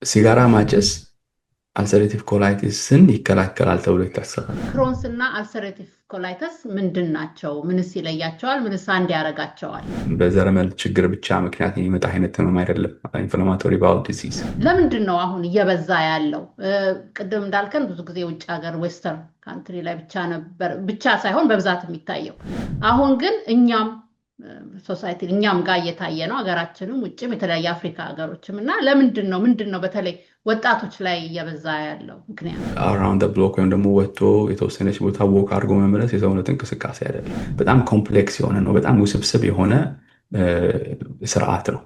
ሲጋራ ማጨስ አልሰሬቲቭ ኮላይቲስን ይከላከላል ተብሎ ይታሰባል። ክሮንስ እና አልሰሬቲቭ ኮላይተስ ምንድን ናቸው? ምንስ ይለያቸዋል? ምንስ አንድ ያደርጋቸዋል? በዘረመል ችግር ብቻ ምክንያት የሚመጣ አይነት ህመም አይደለም። ኢንፍላማቶሪ ባውል ዲዚዝ ለምንድን ነው አሁን እየበዛ ያለው? ቅድም እንዳልከን ብዙ ጊዜ ውጭ ሀገር ዌስተርን ካንትሪ ላይ ብቻ ሳይሆን በብዛት የሚታየው አሁን ግን እኛም ሶሳይቲ እኛም ጋር እየታየ ነው። ሀገራችንም ውጭም የተለያየ አፍሪካ ሀገሮችም እና ምንድን ነው በተለይ ወጣቶች ላይ እየበዛ ያለው ምክንያት? አራውንድ ብሎክ ወይም ደግሞ ወጥቶ የተወሰነች ቦታ ወክ አድርጎ መመለስ የሰውነት እንቅስቃሴ አይደለም። በጣም ኮምፕሌክስ የሆነ ነው። በጣም ውስብስብ የሆነ ስርዓት ነው።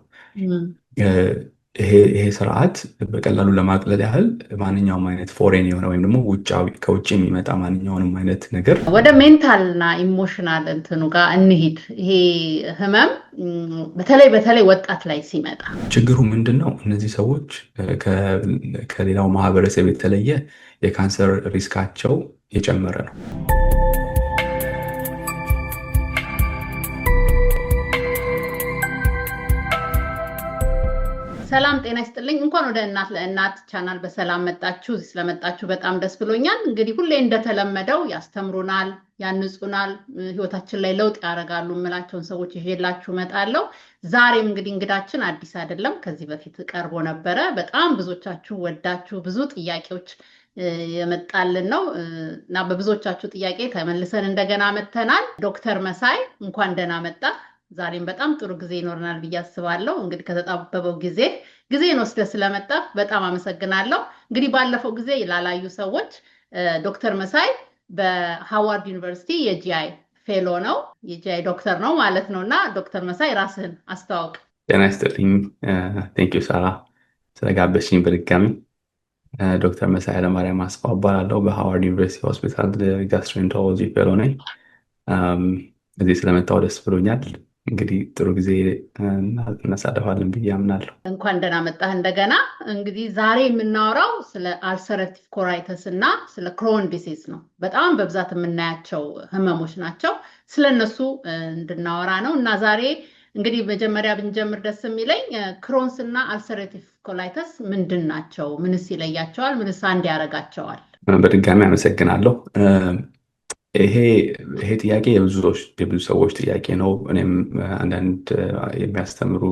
ይሄ ስርዓት በቀላሉ ለማቅለል ያህል ማንኛውም አይነት ፎሬን የሆነ ወይም ደግሞ ከውጭ የሚመጣ ማንኛውንም አይነት ነገር ወደ ሜንታል እና ኢሞሽናል እንትኑ ጋር እንሂድ። ይሄ ህመም በተለይ ወጣት ላይ ሲመጣ ችግሩ ምንድን ነው? እነዚህ ሰዎች ከሌላው ማህበረሰብ የተለየ የካንሰር ሪስካቸው የጨመረ ነው። ሰላም ጤና ይስጥልኝ። እንኳን ወደ እናት ለእናት ቻናል በሰላም መጣችሁ። እዚህ ስለመጣችሁ በጣም ደስ ብሎኛል። እንግዲህ ሁሌ እንደተለመደው ያስተምሩናል፣ ያንጹናል፣ ህይወታችን ላይ ለውጥ ያደርጋሉ የምላቸውን ሰዎች ይዤላችሁ እመጣለሁ። ዛሬም እንግዲህ እንግዳችን አዲስ አይደለም፣ ከዚህ በፊት ቀርቦ ነበረ። በጣም ብዙዎቻችሁ ወዳችሁ ብዙ ጥያቄዎች የመጣልን ነው እና በብዙዎቻችሁ ጥያቄ ተመልሰን እንደገና መተናል። ዶክተር መሳይ እንኳን ደህና መጣ። ዛሬም በጣም ጥሩ ጊዜ ይኖርናል ብዬ አስባለሁ። እንግዲህ ከተጣበበው ጊዜን ወስደህ ስለመጣ በጣም አመሰግናለሁ። እንግዲህ ባለፈው ጊዜ ላላዩ ሰዎች ዶክተር መሳይ በሃዋርድ ዩኒቨርሲቲ የጂአይ ፌሎ ነው፣ የጂአይ ዶክተር ነው ማለት ነው። እና ዶክተር መሳይ ራስህን አስተዋውቅ። ጤና ይስጥልኝ። ቴንኪዩ ሳራ ስለጋበዝሽኝ በድጋሚ። ዶክተር መሳይ ኃይለማርያም አስፋው እባላለሁ። በሃዋርድ ዩኒቨርሲቲ ሆስፒታል ጋስትሮኢንተሮሎጂ ፌሎ ነኝ። እዚህ ስለመጣሁ ደስ ብሎኛል። እንግዲህ ጥሩ ጊዜ እናሳልፋለን ብዬ አምናለሁ። እንኳን ደህና መጣህ እንደገና። እንግዲህ ዛሬ የምናወራው ስለ አልሰሬቲቭ ኮላይተስ እና ስለ ክሮን ዲሲዝ ነው። በጣም በብዛት የምናያቸው ህመሞች ናቸው። ስለነሱ እንድናወራ ነው እና ዛሬ እንግዲህ መጀመሪያ ብንጀምር ደስ የሚለኝ ክሮንስ እና አልሰሬቲቭ ኮላይተስ ምንድን ናቸው? ምንስ ይለያቸዋል? ምንስ አንድ ያደርጋቸዋል? በድጋሚ አመሰግናለሁ። ይሄ ጥያቄ የብዙ ሰዎች ጥያቄ ነው። እኔም አንዳንድ የሚያስተምሩ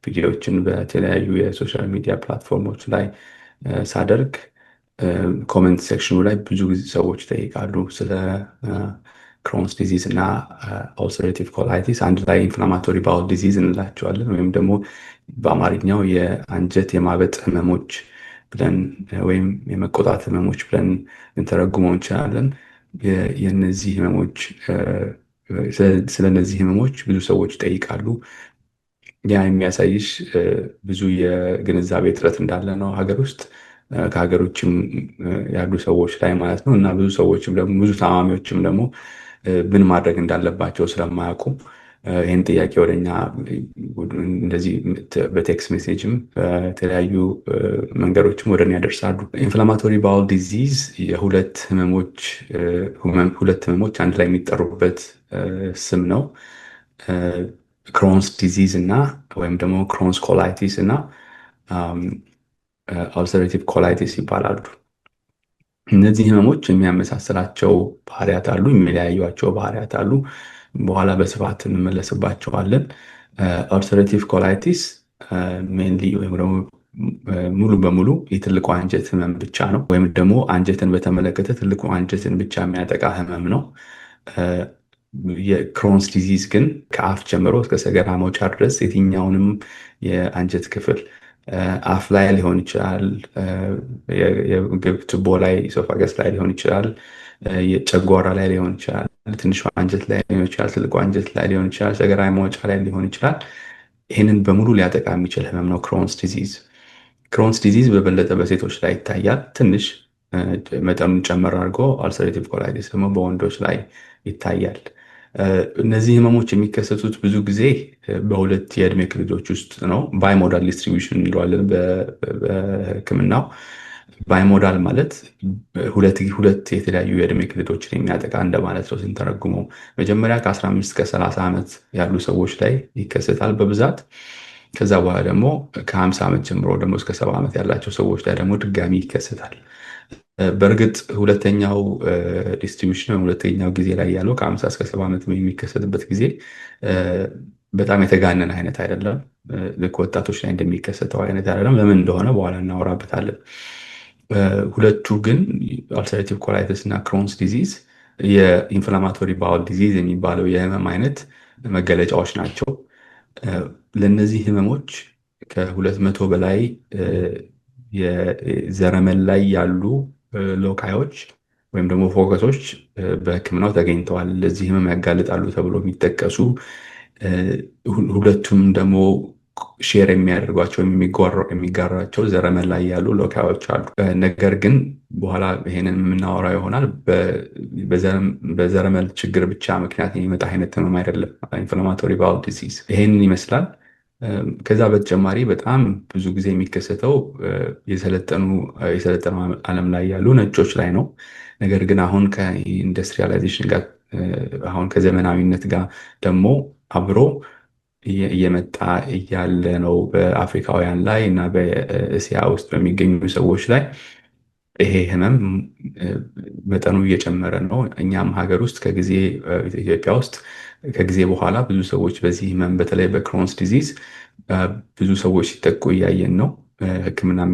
ቪዲዮዎችን በተለያዩ የሶሻል ሚዲያ ፕላትፎርሞች ላይ ሳደርግ ኮሜንት ሴክሽኑ ላይ ብዙ ጊዜ ሰዎች ይጠይቃሉ ስለ ክሮንስ ዲዚዝ እና አልሰሬቲቭ ኮላይቲስ። አንድ ላይ ኢንፍላማቶሪ ባውል ዲዚዝ እንላቸዋለን ወይም ደግሞ በአማርኛው የአንጀት የማበጥ ህመሞች ብለን ወይም የመቆጣት ህመሞች ብለን ልንተረጉመው እንችላለን። የነዚህ ህመሞች ስለነዚህ ህመሞች ብዙ ሰዎች ይጠይቃሉ። ያ የሚያሳይሽ ብዙ የግንዛቤ እጥረት እንዳለ ነው ሀገር ውስጥ ከሀገሮችም ያሉ ሰዎች ላይ ማለት ነው። እና ብዙ ሰዎችም ደግሞ ብዙ ታማሚዎችም ደግሞ ምን ማድረግ እንዳለባቸው ስለማያውቁ ይህን ጥያቄ ወደኛ እንደዚህ በቴክስት ሜሴጅም በተለያዩ መንገዶችም ወደ እኔ ያደርሳሉ። ኢንፍላማቶሪ ባውል ዲዚዝ ሁለት ህመሞች አንድ ላይ የሚጠሩበት ስም ነው። ክሮንስ ዲዚዝ እና ወይም ደግሞ ክሮንስ ኮላይቲስ እና አልሰሬቲቭ ኮላይቲስ ይባላሉ። እነዚህ ህመሞች የሚያመሳስላቸው ባህሪያት አሉ፣ የሚለያዩቸው ባህሪያት አሉ። በኋላ በስፋት እንመለስባቸዋለን። አልሰሬቲቭ ኮላይቲስ ሜንሊ ወይም ደግሞ ሙሉ በሙሉ የትልቁ አንጀት ህመም ብቻ ነው፣ ወይም ደግሞ አንጀትን በተመለከተ ትልቁ አንጀትን ብቻ የሚያጠቃ ህመም ነው። የክሮንስ ዲዚዝ ግን ከአፍ ጀምሮ እስከ ሰገራ መውጫ ድረስ የትኛውንም የአንጀት ክፍል አፍ ላይ ሊሆን ይችላል፣ የምግብ ቱቦ ላይ ኢሶፋገስ ላይ ሊሆን ይችላል፣ የጨጓራ ላይ ሊሆን ይችላል፣ ትንሹ አንጀት ላይ ሊሆን ይችላል፣ ትልቁ አንጀት ላይ ሊሆን ይችላል፣ ሰገራ መውጫ ላይ ሊሆን ይችላል። ይህንን በሙሉ ሊያጠቃ የሚችል ህመም ነው ክሮንስ ዲዚዝ። ክሮንስ ዲዚዝ በበለጠ በሴቶች ላይ ይታያል። ትንሽ መጠኑን ጨመር አድርጎ አልሰሬቲቭ ኮላይቲስ ደግሞ በወንዶች ላይ ይታያል። እነዚህ ህመሞች የሚከሰቱት ብዙ ጊዜ በሁለት የእድሜ ክልሎች ውስጥ ነው። ባይሞዳል ዲስትሪቢዩሽን እንለዋለን በህክምናው። ባይሞዳል ማለት ሁለት የተለያዩ የእድሜ ክልሎችን የሚያጠቃ እንደማለት ነው ስንተረጉመው። መጀመሪያ ከ15 እስከ 30 ዓመት ያሉ ሰዎች ላይ ይከሰታል በብዛት። ከዛ በኋላ ደግሞ ከ50 ዓመት ጀምሮ ደግሞ እስከ 70 ዓመት ያላቸው ሰዎች ላይ ደግሞ ድጋሚ ይከሰታል። በእርግጥ ሁለተኛው ዲስትሪቢሽን ወይም ሁለተኛው ጊዜ ላይ ያለው ከ50 እስከ 70 ዓመት የሚከሰትበት ጊዜ በጣም የተጋነነ አይነት አይደለም። ልክ ወጣቶች ላይ እንደሚከሰተው አይነት አይደለም። ለምን እንደሆነ በኋላ እናወራበታለን። ሁለቱ ግን አልሰሬቲቭ ኮላይተስ እና ክሮንስ ዲዚዝ የኢንፍላማቶሪ ባውል ዲዚዝ የሚባለው የህመም አይነት መገለጫዎች ናቸው። ለእነዚህ ህመሞች ከ200 በላይ የዘረመል ላይ ያሉ ሎካዮች ወይም ደግሞ ፎከሶች በሕክምናው ተገኝተዋል። ለዚህ ህመም ያጋልጣሉ ተብሎ የሚጠቀሱ ሁለቱም ደግሞ ሼር የሚያደርጓቸው የሚጋሯቸው ዘረመል ላይ ያሉ ሎካዮች አሉ። ነገር ግን በኋላ ይሄንን የምናወራው ይሆናል። በዘረመል ችግር ብቻ ምክንያት የሚመጣ አይነት ህመም አይደለም ኢንፍላማቶሪ ባውል ዲዚዝ። ይሄንን ይመስላል። ከዛ በተጨማሪ በጣም ብዙ ጊዜ የሚከሰተው የሰለጠነው ዓለም ላይ ያሉ ነጮች ላይ ነው። ነገር ግን አሁን ከኢንዱስትሪያላይዜሽን ጋር አሁን ከዘመናዊነት ጋር ደግሞ አብሮ እየመጣ እያለ ነው በአፍሪካውያን ላይ እና በእስያ ውስጥ በሚገኙ ሰዎች ላይ ይሄ ህመም መጠኑ እየጨመረ ነው። እኛም ሀገር ውስጥ ኢትዮጵያ ውስጥ ከጊዜ በኋላ ብዙ ሰዎች በዚህ ህመም በተለይ በክሮንስ ዲዚዝ ብዙ ሰዎች ሲጠቁ እያየን ነው። ሕክምናም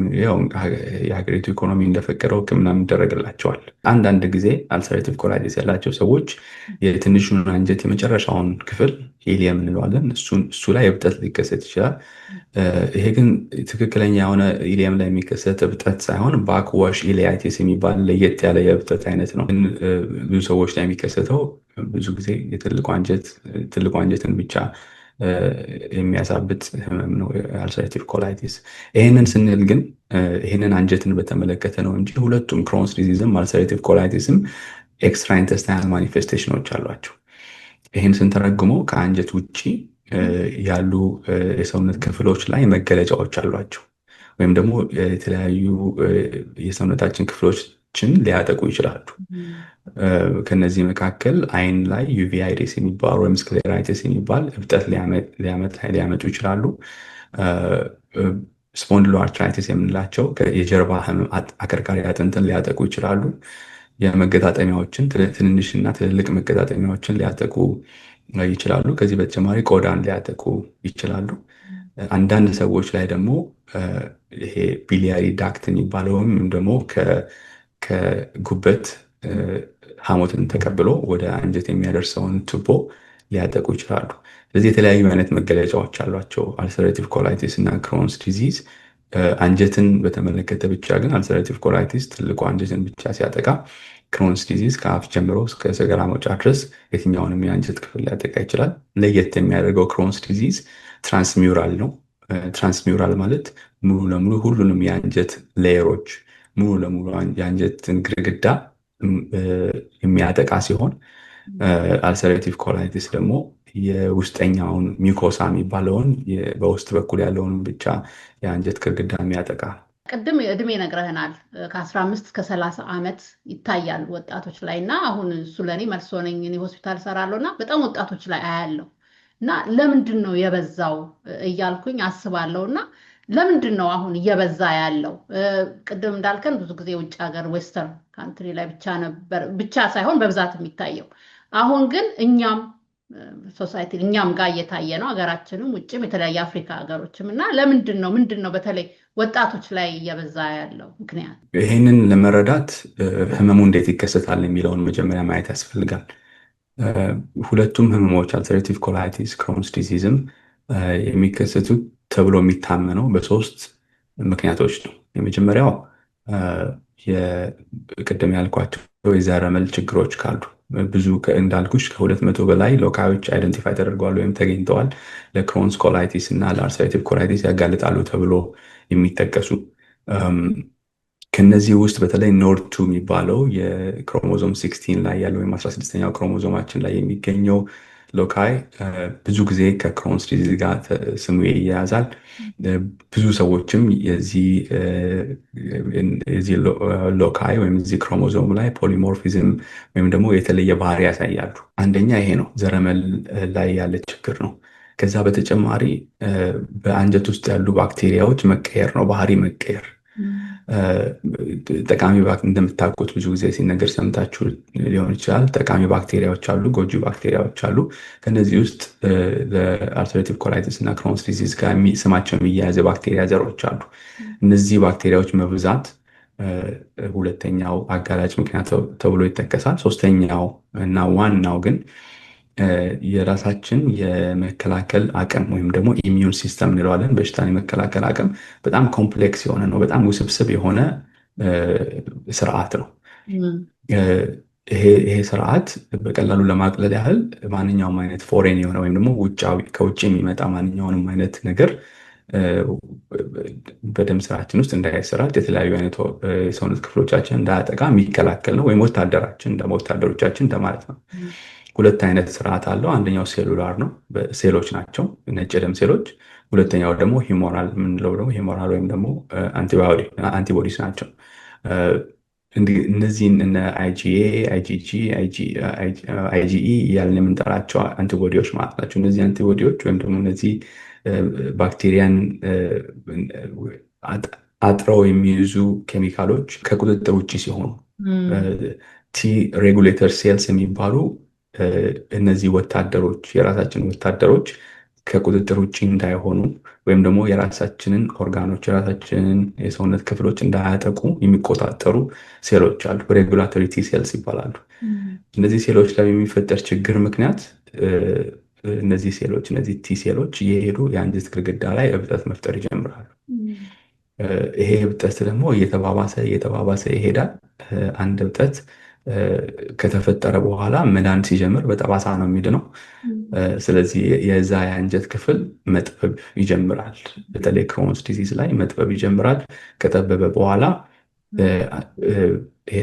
የሀገሪቱ ኢኮኖሚ እንደፈቀደው ሕክምናም ይደረግላቸዋል። አንዳንድ ጊዜ አልሰሬቲቭ ኮላይቲስ ያላቸው ሰዎች የትንሹን አንጀት የመጨረሻውን ክፍል ኢሊየም እንለዋለን፣ እሱ ላይ እብጠት ሊከሰት ይችላል። ይሄ ግን ትክክለኛ የሆነ ኢሊየም ላይ የሚከሰት እብጠት ሳይሆን ባክዋሽ ኢሊያይቲስ የሚባል ለየት ያለ የእብጠት አይነት ነው። ብዙ ሰዎች ላይ የሚከሰተው ብዙ ጊዜ ትልቁ አንጀትን ብቻ የሚያሳብጥ ህመም ነው አልሰሬቲቭ ኮላይቲስ። ይህንን ስንል ግን ይህንን አንጀትን በተመለከተ ነው እንጂ ሁለቱም ክሮንስ ዲዚዝም አልሰሬቲቭ ኮላይቲስም ኤክስትራ ኢንተስታይናል ማኒፌስቴሽኖች አሏቸው። ይህን ስንተረጉመው ከአንጀት ውጭ ያሉ የሰውነት ክፍሎች ላይ መገለጫዎች አሏቸው ወይም ደግሞ የተለያዩ የሰውነታችን ክፍሎችን ሊያጠቁ ይችላሉ። ከነዚህ መካከል አይን ላይ ዩቪአይቲስ የሚባል ወይም ስክሌራይቲስ የሚባል እብጠት ሊያመጡ ይችላሉ። ስፖንዲሎአርትራይቲስ የምንላቸው የጀርባ ህመም አከርካሪ አጥንትን ሊያጠቁ ይችላሉ። የመገጣጠሚያዎችን ትንንሽና ትልልቅ መገጣጠሚያዎችን ሊያጠቁ ይችላሉ። ከዚህ በተጨማሪ ቆዳን ሊያጠቁ ይችላሉ። አንዳንድ ሰዎች ላይ ደግሞ ይሄ ቢሊያሪ ዳክት የሚባለውም ደግሞ ከጉበት ሐሞትን ተቀብሎ ወደ አንጀት የሚያደርሰውን ቱቦ ሊያጠቁ ይችላሉ። ስለዚህ የተለያዩ አይነት መገለጫዎች አሏቸው አልሰሬቲቭ ኮላይቲስ እና ክሮንስ ዲዚዝ። አንጀትን በተመለከተ ብቻ ግን አልሰሬቲቭ ኮላይቲስ ትልቁ አንጀትን ብቻ ሲያጠቃ፣ ክሮንስ ዲዚዝ ከአፍ ጀምሮ እስከ ሰገራ መውጫ ድረስ የትኛውንም የአንጀት ክፍል ሊያጠቃ ይችላል። ለየት የሚያደርገው ክሮንስ ዲዚዝ ትራንስሚውራል ነው። ትራንስሚውራል ማለት ሙሉ ለሙሉ ሁሉንም የአንጀት ሌየሮች ሙሉ ለሙሉ የአንጀትን ግድግዳ የሚያጠቃ ሲሆን አልሰሬቲቭ ኮላይቲስ ደግሞ የውስጠኛውን ሚኮሳ የሚባለውን በውስጥ በኩል ያለውን ብቻ የአንጀት ግድግዳ የሚያጠቃ። ቅድም እድሜ ነግረህናል። ከ15 እስከ 30 ዓመት ይታያል ወጣቶች ላይ እና አሁን እሱ ለእኔ መልሶ ነኝ። እኔ ሆስፒታል ሰራለሁ እና በጣም ወጣቶች ላይ አያለው እና ለምንድን ነው የበዛው እያልኩኝ አስባለሁ። እና ለምንድን ነው አሁን እየበዛ ያለው? ቅድም እንዳልከን ብዙ ጊዜ ውጭ ሀገር ዌስተርን ካንትሪ ላይ ብቻ ሳይሆን በብዛት የሚታየው አሁን ግን ሶሳይቲ እኛም ጋር እየታየ ነው፣ ሀገራችንም ውጭም የተለያየ አፍሪካ ሀገሮችም። እና ለምንድን ነው በተለይ ወጣቶች ላይ እየበዛ ያለው ምክንያት? ይህንን ለመረዳት ህመሙ እንዴት ይከሰታል የሚለውን መጀመሪያ ማየት ያስፈልጋል። ሁለቱም ህመሞች አልሰሬቲቭ ኮላይቲስ፣ ክሮንስ ዲዚዝም የሚከሰቱት ተብሎ የሚታመነው በሶስት ምክንያቶች ነው። የመጀመሪያው ቅድም ያልኳቸው የዘረመል ችግሮች ካሉ ብዙ እንዳልኩሽ ከ200 በላይ ሎካዮች አይደንቲፋይ ተደርገዋል ወይም ተገኝተዋል ለክሮንስ ኮላይቲስ እና ለአልሰሬቲቭ ኮላይቲስ ያጋልጣሉ ተብሎ የሚጠቀሱ። ከነዚህ ውስጥ በተለይ ኖርቱ የሚባለው የክሮሞዞም 16 ላይ ያለው ወይም 16ኛው ክሮሞዞማችን ላይ የሚገኘው ሎካይ ብዙ ጊዜ ከክሮንስ ዲዚዝ ጋር ስሙ ይያያዛል። ብዙ ሰዎችም የዚህ ሎካይ ወይም እዚህ ክሮሞዞም ላይ ፖሊሞርፊዝም ወይም ደግሞ የተለየ ባህሪ ያሳያሉ። አንደኛ ይሄ ነው፣ ዘረመል ላይ ያለ ችግር ነው። ከዛ በተጨማሪ በአንጀት ውስጥ ያሉ ባክቴሪያዎች መቀየር ነው፣ ባህሪ መቀየር። ጠቃሚ እንደምታውቁት ብዙ ጊዜ ሲነገር ሰምታችሁ ሊሆን ይችላል። ጠቃሚ ባክቴሪያዎች አሉ፣ ጎጂ ባክቴሪያዎች አሉ። ከነዚህ ውስጥ ለአልተሬቲቭ ኮላይቲስ እና ክሮንስ ዲዚዝ ጋር ስማቸው የሚያያዘ ባክቴሪያ ዘሮች አሉ። እነዚህ ባክቴሪያዎች መብዛት ሁለተኛው አጋላጭ ምክንያት ተብሎ ይጠቀሳል። ሶስተኛው እና ዋናው ግን የራሳችን የመከላከል አቅም ወይም ደግሞ ኢሚዩን ሲስተም እንለዋለን። በሽታን የመከላከል አቅም በጣም ኮምፕሌክስ የሆነ ነው፣ በጣም ውስብስብ የሆነ ስርዓት ነው። ይሄ ስርዓት በቀላሉ ለማቅለል ያህል ማንኛውም አይነት ፎሬን የሆነ ወይም ደግሞ ከውጭ የሚመጣ ማንኛውንም አይነት ነገር በደም ስራችን ውስጥ እንዳይሰራጭ፣ የተለያዩ አይነት የሰውነት ክፍሎቻችን እንዳያጠቃ የሚከላከል ነው። ወይም ወታደሮቻችን እንደማለት ነው። ሁለት አይነት ስርዓት አለው። አንደኛው ሴሉላር ነው፣ ሴሎች ናቸው፣ ነጭ ደም ሴሎች። ሁለተኛው ደግሞ ሂሞራል የምንለው ደግሞ ሂሞራል ወይም ደግሞ አንቲቦዲስ ናቸው። እነዚህን እነ አይጂኤ፣ አይጂጂ፣ አይጂኢ እያልን የምንጠራቸው አንቲቦዲዎች ማለት ናቸው። እነዚህ አንቲቦዲዎች ወይም ደግሞ እነዚህ ባክቴሪያን አጥረው የሚይዙ ኬሚካሎች ከቁጥጥር ውጭ ሲሆኑ ቲ ሬጉሌተር ሴልስ የሚባሉ እነዚህ ወታደሮች የራሳችን ወታደሮች ከቁጥጥር ውጭ እንዳይሆኑ ወይም ደግሞ የራሳችንን ኦርጋኖች የራሳችንን የሰውነት ክፍሎች እንዳያጠቁ የሚቆጣጠሩ ሴሎች አሉ። ሬጉላቶሪ ቲ ሴልስ ይባላሉ። እነዚህ ሴሎች ላይ የሚፈጠር ችግር ምክንያት እነዚህ ሴሎች እነዚህ ቲ ሴሎች እየሄዱ የአንጀት ግድግዳ ላይ እብጠት መፍጠር ይጀምራሉ። ይሄ እብጠት ደግሞ እየተባባሰ ይሄዳል። አንድ እብጠት ከተፈጠረ በኋላ መዳን ሲጀምር በጠባሳ ነው የሚድነው። ስለዚህ የዛ የአንጀት ክፍል መጥበብ ይጀምራል። በተለይ ክሮንስ ዲዚዝ ላይ መጥበብ ይጀምራል። ከጠበበ በኋላ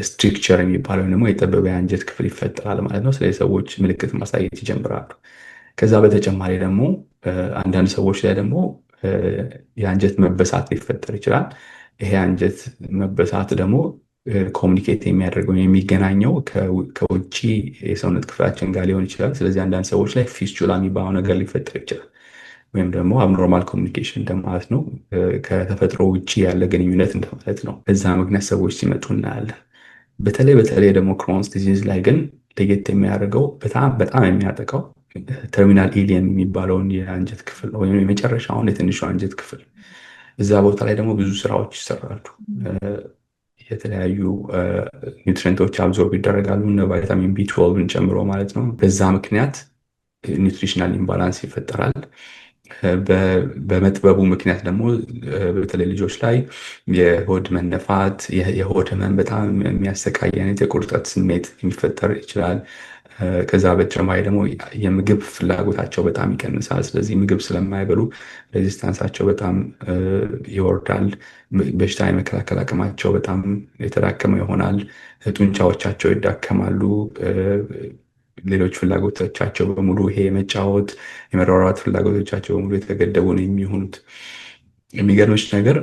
ስትሪክቸር የሚባለው ደግሞ የጠበበ የአንጀት ክፍል ይፈጠራል ማለት ነው። ስለዚህ ሰዎች ምልክት ማሳየት ይጀምራሉ። ከዛ በተጨማሪ ደግሞ አንዳንድ ሰዎች ላይ ደግሞ የአንጀት መበሳት ሊፈጠር ይችላል። ይሄ አንጀት መበሳት ደግሞ ኮሚኒኬት የሚያደርገው የሚገናኘው ከውጭ የሰውነት ክፍላችን ጋር ሊሆን ይችላል። ስለዚህ አንዳንድ ሰዎች ላይ ፊስቹላ የሚባለው ነገር ሊፈጠር ይችላል። ወይም ደግሞ አብኖርማል ኮሚኒኬሽን እንደማለት ነው። ከተፈጥሮ ውጭ ያለ ግንኙነት እንደማለት ነው። በዛ ምክንያት ሰዎች ሲመጡ እናያለን። በተለይ ደግሞ ክሮንስ ዲዚዝ ላይ ግን ለየት የሚያደርገው በጣም የሚያጠቃው ተርሚናል ኢሊየም የሚባለውን የአንጀት ክፍል ነው፣ ወይም የመጨረሻውን የትንሹ አንጀት ክፍል። እዛ ቦታ ላይ ደግሞ ብዙ ስራዎች ይሰራሉ። የተለያዩ ኒውትሪንቶች አብዞርብ ይደረጋሉ፣ እነ ቫይታሚን ቢ12ን ጨምሮ ማለት ነው። በዛ ምክንያት ኒውትሪሽናል ኢምባላንስ ይፈጠራል። በመጥበቡ ምክንያት ደግሞ በተለይ ልጆች ላይ የሆድ መነፋት፣ የሆድ ህመም፣ በጣም የሚያሰቃይ አይነት የቁርጠት ስሜት የሚፈጠር ይችላል። ከዛ በተጨማሪ ደግሞ የምግብ ፍላጎታቸው በጣም ይቀንሳል። ስለዚህ ምግብ ስለማይበሉ ሬዚስታንሳቸው በጣም ይወርዳል። በሽታ የመከላከል አቅማቸው በጣም የተዳከመ ይሆናል። ጡንቻዎቻቸው ይዳከማሉ። ሌሎች ፍላጎቶቻቸው በሙሉ ይሄ የመጫወት የመሯሯጥ ፍላጎቶቻቸው በሙሉ የተገደቡ ነው የሚሆኑት። የሚገርምሽ ነገር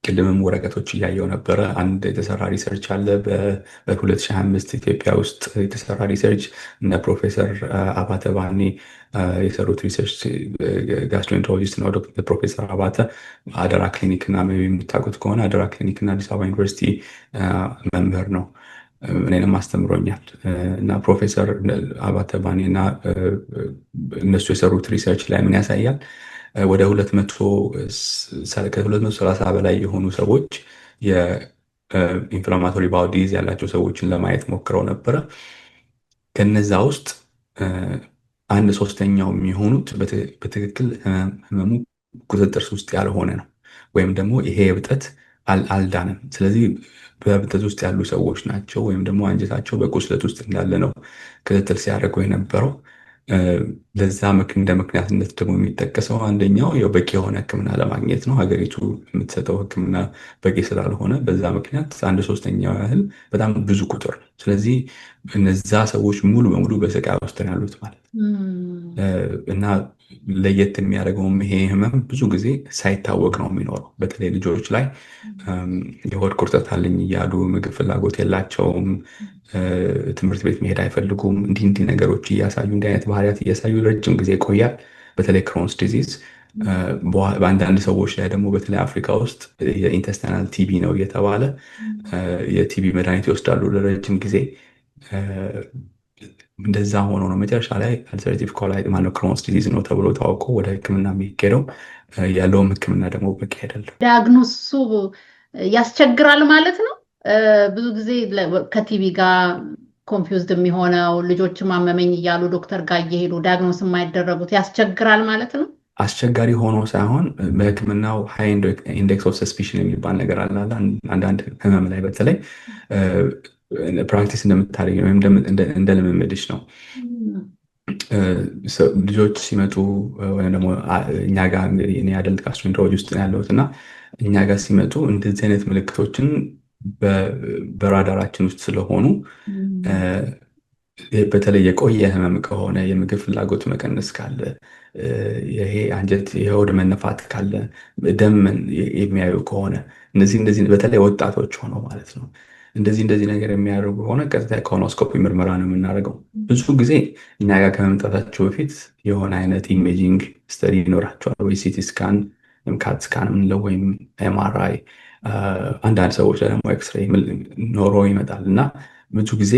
ቅድምም ወረቀቶች እያየው ነበረ። አንድ የተሰራ ሪሰርች አለ በ2025 ኢትዮጵያ ውስጥ የተሰራ ሪሰርች። እነ ፕሮፌሰር አባተ ባኔ የሰሩት ሪሰርች ጋስትሮኢንትሮሎጂስት ነው። ፕሮፌሰር አባተ አደራ ክሊኒክ እና የምታውቁት ከሆነ አደራ ክሊኒክ እና አዲስ አበባ ዩኒቨርሲቲ መምህር ነው። እኔንም አስተምሮኛል። እና ፕሮፌሰር አባተ ባኔ እና እነሱ የሰሩት ሪሰርች ላይ ምን ያሳያል? ወደ 230 በላይ የሆኑ ሰዎች የኢንፍላማቶሪ ባውል ዲዚዝ ያላቸው ሰዎችን ለማየት ሞክረው ነበረ። ከነዛ ውስጥ 1/3 የሚሆኑት በትክክል ህመሙ ቁጥጥር ውስጥ ያልሆነ ነው፣ ወይም ደግሞ ይሄ እብጠት አልዳንም። ስለዚህ በእብጠት ውስጥ ያሉ ሰዎች ናቸው፣ ወይም ደግሞ አንጀታቸው በቁስለት ውስጥ እንዳለ ነው ክትትል ሲያደርጉ የነበረው። ለዛ እንደ ምክንያትነት ደግሞ የሚጠቀሰው አንደኛው በቂ የሆነ ሕክምና ለማግኘት ነው። ሀገሪቱ የምትሰጠው ሕክምና በቂ ስላልሆነ በዛ ምክንያት 1/3 ያህል በጣም ብዙ ቁጥር ነው። ስለዚህ እነዛ ሰዎች ሙሉ በሙሉ በስቃይ ውስጥ ነው ያሉት ማለት ነው። እና ለየት የሚያደርገውም ይሄ ህመም ብዙ ጊዜ ሳይታወቅ ነው የሚኖረው። በተለይ ልጆች ላይ የሆድ ቁርጠት አለኝ እያሉ ምግብ ፍላጎት የላቸውም፣ ትምህርት ቤት መሄድ አይፈልጉም። እንዲህ ነገሮች እያሳዩ እንዲህ አይነት ባህሪያት እያሳዩ ረጅም ጊዜ ይቆያል። በተለይ ክሮንስ ዲዚዝ። በአንዳንድ ሰዎች ላይ ደግሞ በተለይ አፍሪካ ውስጥ የኢንተስታይናል ቲቢ ነው እየተባለ የቲቢ መድኃኒት ይወስዳሉ ለረጅም ጊዜ። እንደዛ ሆኖ ነው መጨረሻ ላይ አልሰርቲቭ ኮላይት ማነው ክሮንስ ዲዚዝ ነው ተብሎ ታውቆ ወደ ሕክምና የሚሄደው። ያለውም ሕክምና ደግሞ በቂ አይደለም። ዲያግኖሱ ያስቸግራል ማለት ነው። ብዙ ጊዜ ከቲቢ ጋር ኮንፊውዝድ የሚሆነው ልጆች ማመመኝ እያሉ ዶክተር ጋር እየሄዱ ዲያግኖስ የማይደረጉት ያስቸግራል ማለት ነው። አስቸጋሪ ሆኖ ሳይሆን በህክምናው ሃይ ኢንዴክስ ኦፍ ሰስፒሽን የሚባል ነገር አለ። አንዳንድ ህመም ላይ በተለይ ፕራክቲስ እንደምታደርጊ ወይም እንደ ልምምድሽ ነው። ልጆች ሲመጡ ወይም ደግሞ እኛ ጋር እንግዲህ እኔ አደልት ጋስትሮኢንትሮሎጂ ውስጥ ነው ያለሁት እና እኛ ጋር ሲመጡ እንደዚህ አይነት ምልክቶችን በራዳራችን ውስጥ ስለሆኑ በተለይ የቆየ ህመም ከሆነ የምግብ ፍላጎት መቀነስ ካለ፣ ይሄ አንጀት የሆድ መነፋት ካለ፣ ደም የሚያዩ ከሆነ እነዚህ በተለይ ወጣቶች ሆነው ማለት ነው እንደዚህ ነገር የሚያደርጉ ከሆነ ቀጥታ ኮሎኖስኮፒ ምርመራ ነው የምናደርገው። ብዙ ጊዜ እኛ ጋር ከመምጣታቸው በፊት የሆነ አይነት ኢሜጂንግ ስተዲ ይኖራቸዋል፣ ወይ ሲቲ ስካን ወይም ካት ስካን የምንለው ወይም ኤምአርአይ፣ አንዳንድ ሰዎች ላይ ደግሞ ኤክስሬይ ኖሮ ይመጣል እና ብዙ ጊዜ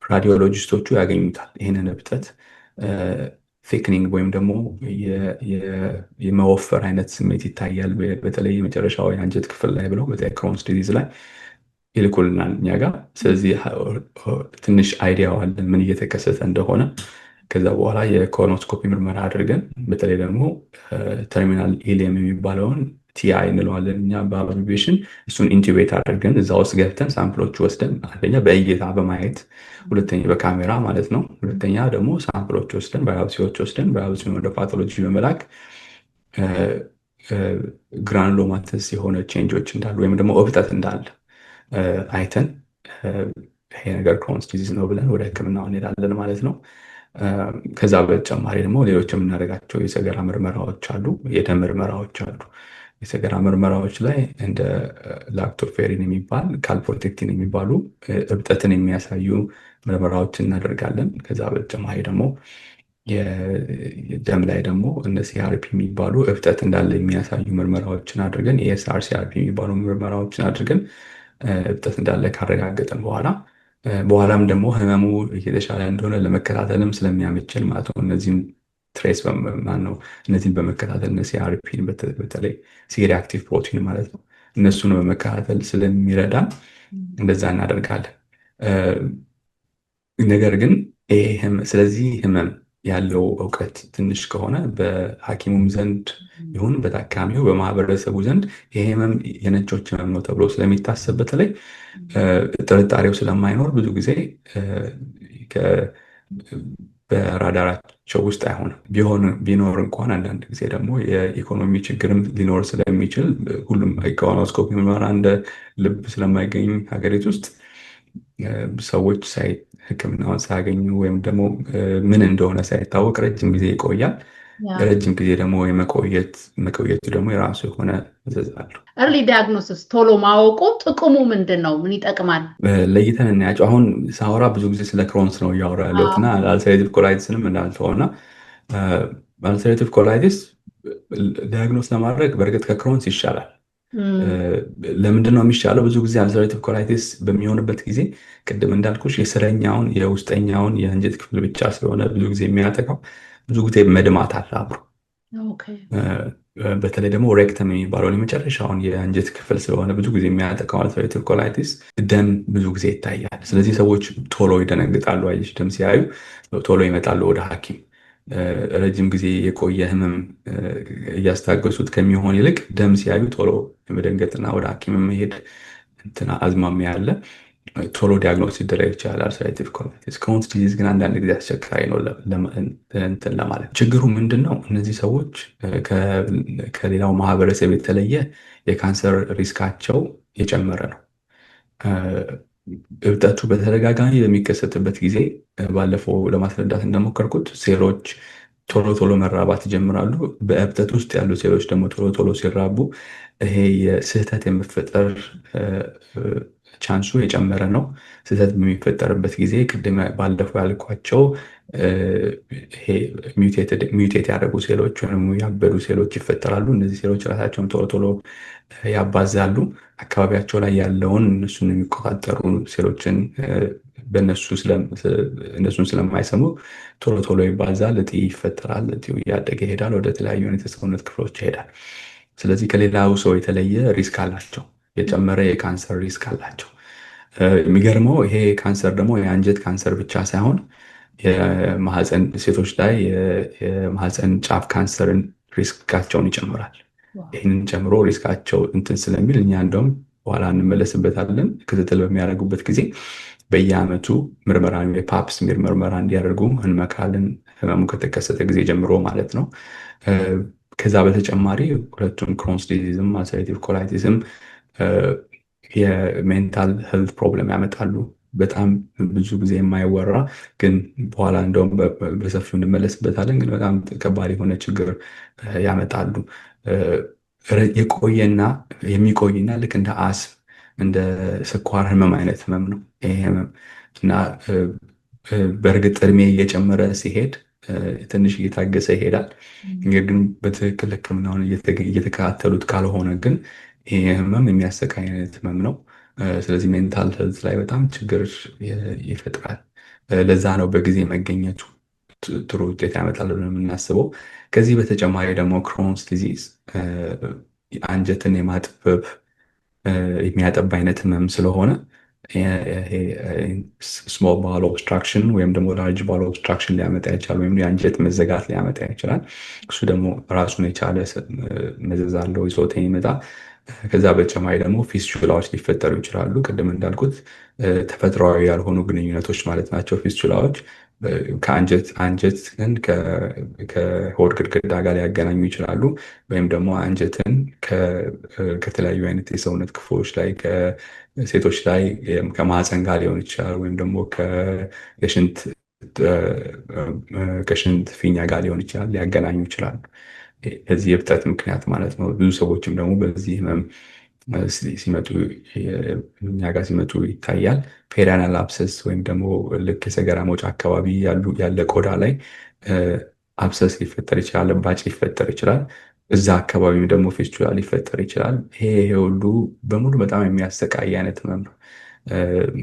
ራዲዮሎጂስቶቹ ያገኙታል ይህንን እብጠት። ቴክኒንግ ወይም ደግሞ የመወፈር አይነት ስሜት ይታያል በተለይ የመጨረሻው የአንጀት ክፍል ላይ ብለው በተለይ ክሮንስ ዲዚዝ ላይ ይልኩልናል እኛ ጋር። ስለዚህ ትንሽ አይዲያ አለን ምን እየተከሰተ እንደሆነ። ከዛ በኋላ የኮሎኖስኮፒ ምርመራ አድርገን በተለይ ደግሞ ተርሚናል ኢሊየም የሚባለውን ቲአይ እንለዋለን እኛ በአብሪቬሽን፣ እሱን ኢንቱቤት አድርገን እዛ ውስጥ ገብተን ሳምፕሎች ወስደን አንደኛ በእይታ በማየት ሁለተኛ በካሜራ ማለት ነው፣ ሁለተኛ ደግሞ ሳምፕሎች ወስደን ባዮፕሲዎች ወስደን ባዮፕሲውን ወደ ፓቶሎጂ በመላክ ግራኑሎማተስ የሆነ ቼንጆች እንዳሉ ወይም ደግሞ እብጠት እንዳለ አይተን ይሄ ነገር ክሮንስ ዲዚዝ ነው ብለን ወደ ሕክምናው እንሄዳለን ማለት ነው። ከዛ በተጨማሪ ደግሞ ሌሎች የምናደርጋቸው የሰገራ ምርመራዎች አሉ፣ የደም ምርመራዎች አሉ። የሰገራ ምርመራዎች ላይ እንደ ላክቶፌሪን የሚባል ካልፕሮቴክቲን የሚባሉ እብጠትን የሚያሳዩ ምርመራዎችን እናደርጋለን። ከዛ በተጨማሪ ደግሞ የደም ላይ ደግሞ እነ ሲአርፒ የሚባሉ እብጠት እንዳለ የሚያሳዩ ምርመራዎችን አድርገን ኤኤስአር ሲአርፒ የሚባሉ ምርመራዎችን አድርገን እብጠት እንዳለ ካረጋገጠን በኋላም ደግሞ ህመሙ እየተሻለ እንደሆነ ለመከታተልም ስለሚያመችን ማለት ነው እነዚህም ትሬስ ነው እነዚህን በመከታተል ሲአርፒን በተለይ ሲሪአክቲቭ ፕሮቲን ማለት ነው እነሱን በመከታተል ስለሚረዳን እንደዛ እናደርጋለን። ነገር ግን ስለዚህ ህመም ያለው እውቀት ትንሽ ከሆነ በሐኪሙም ዘንድ ይሁን በታካሚው በማህበረሰቡ ዘንድ ይሄ ህመም የነጮች ህመም ነው ተብሎ ስለሚታሰብ በተለይ ጥርጣሬው ስለማይኖር ብዙ ጊዜ በራዳራቸው ውስጥ አይሆንም። ቢኖር እንኳን አንዳንድ ጊዜ ደግሞ የኢኮኖሚ ችግርም ሊኖር ስለሚችል ሁሉም ኮሎኖስኮፒ ምርመራ እንደ ልብ ስለማይገኝ ሀገሪቱ ውስጥ ሰዎች ሕክምናውን ሳያገኙ ወይም ደግሞ ምን እንደሆነ ሳይታወቅ ረጅም ጊዜ ይቆያል። ረጅም ጊዜ ደግሞ መቆየቱ ደግሞ የራሱ የሆነ መዘዝ አለው። እርሊ ዲያግኖሲስ ቶሎ ማወቁ ጥቅሙ ምንድን ነው? ምን ይጠቅማል? ለይተን እናያቸው። አሁን ሳወራ ብዙ ጊዜ ስለ ክሮንስ ነው እያወራ ያለሁት እና አልሰሬቲቭ ኮላይቲስንም እንዳልተው እና አልሰሬቲቭ ኮላይቲስ ዲያግኖስ ለማድረግ በእርግጥ ከክሮንስ ይሻላል። ለምንድን ነው የሚሻለው? ብዙ ጊዜ አልሰሬቲቭ ኮላይቲስ በሚሆንበት ጊዜ ቅድም እንዳልኩሽ የስረኛውን የውስጠኛውን የአንጀት ክፍል ብቻ ስለሆነ ብዙ ጊዜ የሚያጠቃው ብዙ ጊዜ መድማት አለ አብሮ። በተለይ ደግሞ ሬክተም የሚባለውን የመጨረሻውን የአንጀት ክፍል ስለሆነ ብዙ ጊዜ የሚያጠቃው አልሰሬቲቭ ኮላይቲስ ደም ብዙ ጊዜ ይታያል። ስለዚህ ሰዎች ቶሎ ይደነግጣሉ። አየሽ፣ ደም ሲያዩ ቶሎ ይመጣሉ ወደ ሐኪም። ረጅም ጊዜ የቆየ ህመም እያስታገሱት ከሚሆን ይልቅ ደም ሲያዩ ቶሎ የመደንገጥና ወደ ሐኪም መሄድ አዝማሚያ ያለ ቶሎ ዲያግኖስ ሲደረግ ይችላል አልሰሬቲቭ ኮላይቲስ። ክሮንስ ዲዚዝ ግን አንዳንድ ጊዜ አስቸጋሪ ነው ለማለት። ችግሩ ምንድን ነው? እነዚህ ሰዎች ከሌላው ማህበረሰብ የተለየ የካንሰር ሪስካቸው የጨመረ ነው። እብጠቱ በተደጋጋሚ በሚከሰትበት ጊዜ ባለፈው ለማስረዳት እንደሞከርኩት ሴሎች ቶሎ መራባት ይጀምራሉ። በእብጠት ውስጥ ያሉ ሴሎች ደግሞ ቶሎ ሲራቡ ይሄ የስህተት የመፈጠር ቻንሱ የጨመረ ነው። ስህተት በሚፈጠርበት ጊዜ ቅድም ባለፈው ያልኳቸው ይሄ ሚውቴት ያደረጉ ሴሎች ወይም ያበዱ ሴሎች ይፈጠራሉ። እነዚህ ሴሎች ራሳቸውን ቶሎ ቶሎ ያባዛሉ። አካባቢያቸው ላይ ያለውን እነሱን የሚቆጣጠሩ ሴሎችን እነሱን ስለማይሰሙ ቶሎ ቶሎ ይባዛል፣ እጢ ይፈጠራል። እጢው እያደገ ይሄዳል፣ ወደ ተለያዩ አይነት የሰውነት ክፍሎች ይሄዳል። ስለዚህ ከሌላው ሰው የተለየ ሪስክ አላቸው፣ የጨመረ የካንሰር ሪስክ አላቸው። የሚገርመው ይሄ ካንሰር ደግሞ የአንጀት ካንሰር ብቻ ሳይሆን የማህፀን ሴቶች ላይ የማህፀን ጫፍ ካንሰርን ሪስካቸውን ይጨምራል። ይህንን ጨምሮ ሪስካቸው እንትን ስለሚል እኛ እንደውም በኋላ እንመለስበታለን። ክትትል በሚያደርጉበት ጊዜ በየአመቱ ምርመራ የፓፕ ስሚር ምርመራ እንዲያደርጉ እንመክራለን፣ ህመሙ ከተከሰተ ጊዜ ጀምሮ ማለት ነው። ከዛ በተጨማሪ ሁለቱም ክሮንስ ዲዚዝም አልሰሬቲቭ ኮላይቲስም የሜንታል ሄልት ፕሮብለም ያመጣሉ። በጣም ብዙ ጊዜ የማይወራ ግን በኋላ እንደውም በሰፊው እንመለስበታለን፣ ግን በጣም ከባድ የሆነ ችግር ያመጣሉ። የቆየና የሚቆይና ልክ እንደ አስም እንደ ስኳር ህመም አይነት ህመም ነው ይሄ ህመም እና በእርግጥ እድሜ እየጨመረ ሲሄድ ትንሽ እየታገሰ ይሄዳል። ነገር ግን በትክክል ህክምናውን እየተከታተሉት ካልሆነ ግን ይሄ ህመም የሚያሰቃይ አይነት ህመም ነው። ስለዚህ ሜንታል ሄልት ላይ በጣም ችግር ይፈጥራል። ለዛ ነው በጊዜ መገኘቱ ጥሩ ውጤት ያመጣል ብለን የምናስበው። ከዚህ በተጨማሪ ደግሞ ክሮንስ ዲዚዝ አንጀትን የማጥበብ የሚያጠባ አይነት ህመም ስለሆነ ስሞል ባወል ኦብስትራክሽን ወይም ደግሞ ላርጅ ባወል ኦብስትራክሽን ሊያመጣ ይችላል፣ ወይም የአንጀት መዘጋት ሊያመጣ ይችላል። እሱ ደግሞ ራሱን የቻለ መዘዝ አለው ይዞት የሚመጣ። ከዛ በተጨማሪ ደግሞ ፊስቹላዎች ሊፈጠሩ ይችላሉ። ቅድም እንዳልኩት ተፈጥሯዊ ያልሆኑ ግንኙነቶች ማለት ናቸው ፊስቹላዎች። አንጀትን ከሆድ ግድግዳ ጋር ሊያገናኙ ይችላሉ፣ ወይም ደግሞ አንጀትን ከተለያዩ አይነት የሰውነት ክፍሎች ላይ ከሴቶች ላይ ከማህፀን ጋር ሊሆን ይችላል፣ ወይም ደግሞ ከሽንት ፊኛ ጋር ሊሆን ይችላል፣ ሊያገናኙ ይችላሉ። በዚህ የብጠት ምክንያት ማለት ነው። ብዙ ሰዎችም ደግሞ በዚህ ህመም ሲመጡ እኛ ጋር ሲመጡ ይታያል። ፔሪያናል አብሰስ ወይም ደግሞ ልክ የሰገራ መውጫ አካባቢ ያለ ቆዳ ላይ አብሰስ ሊፈጠር ይችላል፣ እባጭ ሊፈጠር ይችላል። እዛ አካባቢም ደግሞ ፊስቹላ ሊፈጠር ይችላል። ይሄ ሁሉ በሙሉ በጣም የሚያሰቃይ አይነት ህመም ነው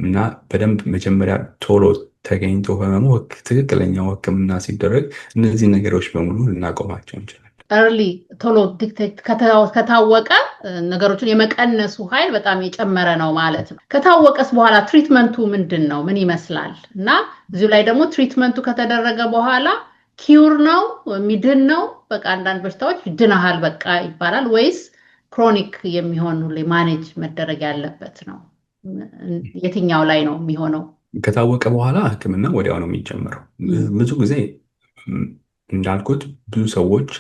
እና በደንብ መጀመሪያ ቶሎ ተገኝቶ ህመሙ ትክክለኛው ህክምና ሲደረግ እነዚህ ነገሮች በሙሉ ልናቆማቸው እንችላለን። እርሊ ቶሎ ዲክቴክት ከታወቀ ነገሮችን የመቀነሱ ኃይል በጣም የጨመረ ነው ማለት ነው። ከታወቀስ በኋላ ትሪትመንቱ ምንድን ነው? ምን ይመስላል? እና እዚሁ ላይ ደግሞ ትሪትመንቱ ከተደረገ በኋላ ኪውር ነው የሚድን ነው? በቃ አንዳንድ በሽታዎች ድነሃል በቃ ይባላል ወይስ ክሮኒክ የሚሆን ሁሌ ማኔጅ መደረግ ያለበት ነው? የትኛው ላይ ነው የሚሆነው? ከታወቀ በኋላ ህክምና ወዲያው ነው የሚጀምረው። ብዙ ጊዜ እንዳልኩት ብዙ ሰዎች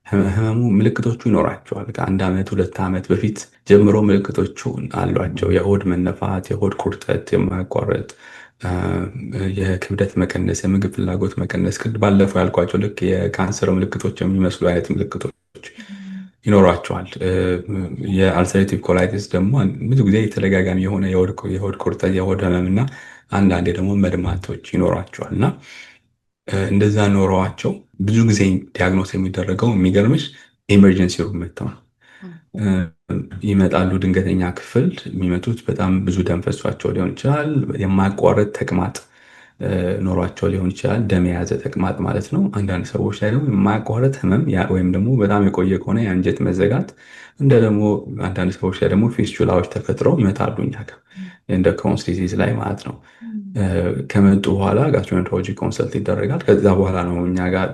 ህመሙ ምልክቶቹ ይኖራቸዋል። ከ1 ዓመት 2 ዓመት በፊት ጀምሮ ምልክቶቹ አሏቸው። የሆድ መነፋት፣ የሆድ ቁርጠት፣ የማያቋርጥ የክብደት መቀነስ፣ የምግብ ፍላጎት መቀነስ፣ ባለፈው ያልኳቸው ልክ የካንሰር ምልክቶች የሚመስሉ አይነት ምልክቶች ይኖሯቸዋል። የአልሰሬቲቭ ኮላይቲስ ደግሞ ብዙ ጊዜ የተደጋጋሚ የሆነ የሆድ ቁርጠት፣ የሆድ ህመምና አንዳንዴ ደግሞ መድማቶች ይኖሯቸዋል እና እንደዛ ኖረዋቸው ብዙ ጊዜ ዲያግኖስ የሚደረገው የሚገርምሽ ኤመርጀንሲ ሩም መጥተው ነው ይመጣሉ። ድንገተኛ ክፍል የሚመጡት በጣም ብዙ ደም ፈሷቸው ሊሆን ይችላል። የማያቋርጥ ተቅማጥ ኖሯቸው ሊሆን ይችላል። ደም የያዘ ተቅማጥ ማለት ነው። አንዳንድ ሰዎች ላይ ደግሞ የማያቋርጥ ህመም ወይም ደግሞ በጣም የቆየ ከሆነ የአንጀት መዘጋት፣ እንደ ደግሞ አንዳንድ ሰዎች ላይ ደግሞ ፊስቹላዎች ተፈጥረው ይመጣሉ እኛ ጋር እንደ ክሮንስ ዲዚዝ ላይ ማለት ነው። ከመጡ በኋላ ጋስትሮኤንተሮሎጂ ኮንሰልት ይደረጋል። ከዛ በኋላ ነው እኛ ጋር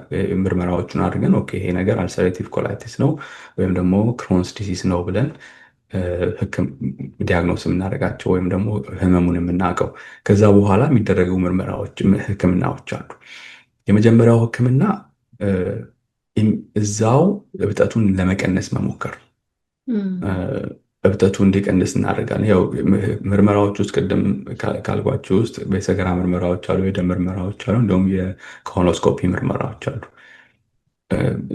ምርመራዎቹን አድርገን ኦኬ ይሄ ነገር አልሰሬቲቭ ኮላይቲስ ነው ወይም ደግሞ ክሮንስ ዲዚዝ ነው ብለን ዲያግኖስ የምናደርጋቸው ወይም ደግሞ ህመሙን የምናውቀው። ከዛ በኋላ የሚደረጉ ህክምናዎች አሉ። የመጀመሪያው ህክምና እዛው እብጠቱን ለመቀነስ መሞከር፣ እብጠቱ እንዲቀንስ እናደርጋለን። ያው ምርመራዎች ውስጥ ቅድም ካልኳቸው ውስጥ በሰገራ ምርመራዎች አሉ፣ የደም ምርመራዎች አሉ፣ እንደውም የኮሎኖስኮፒ ምርመራዎች አሉ።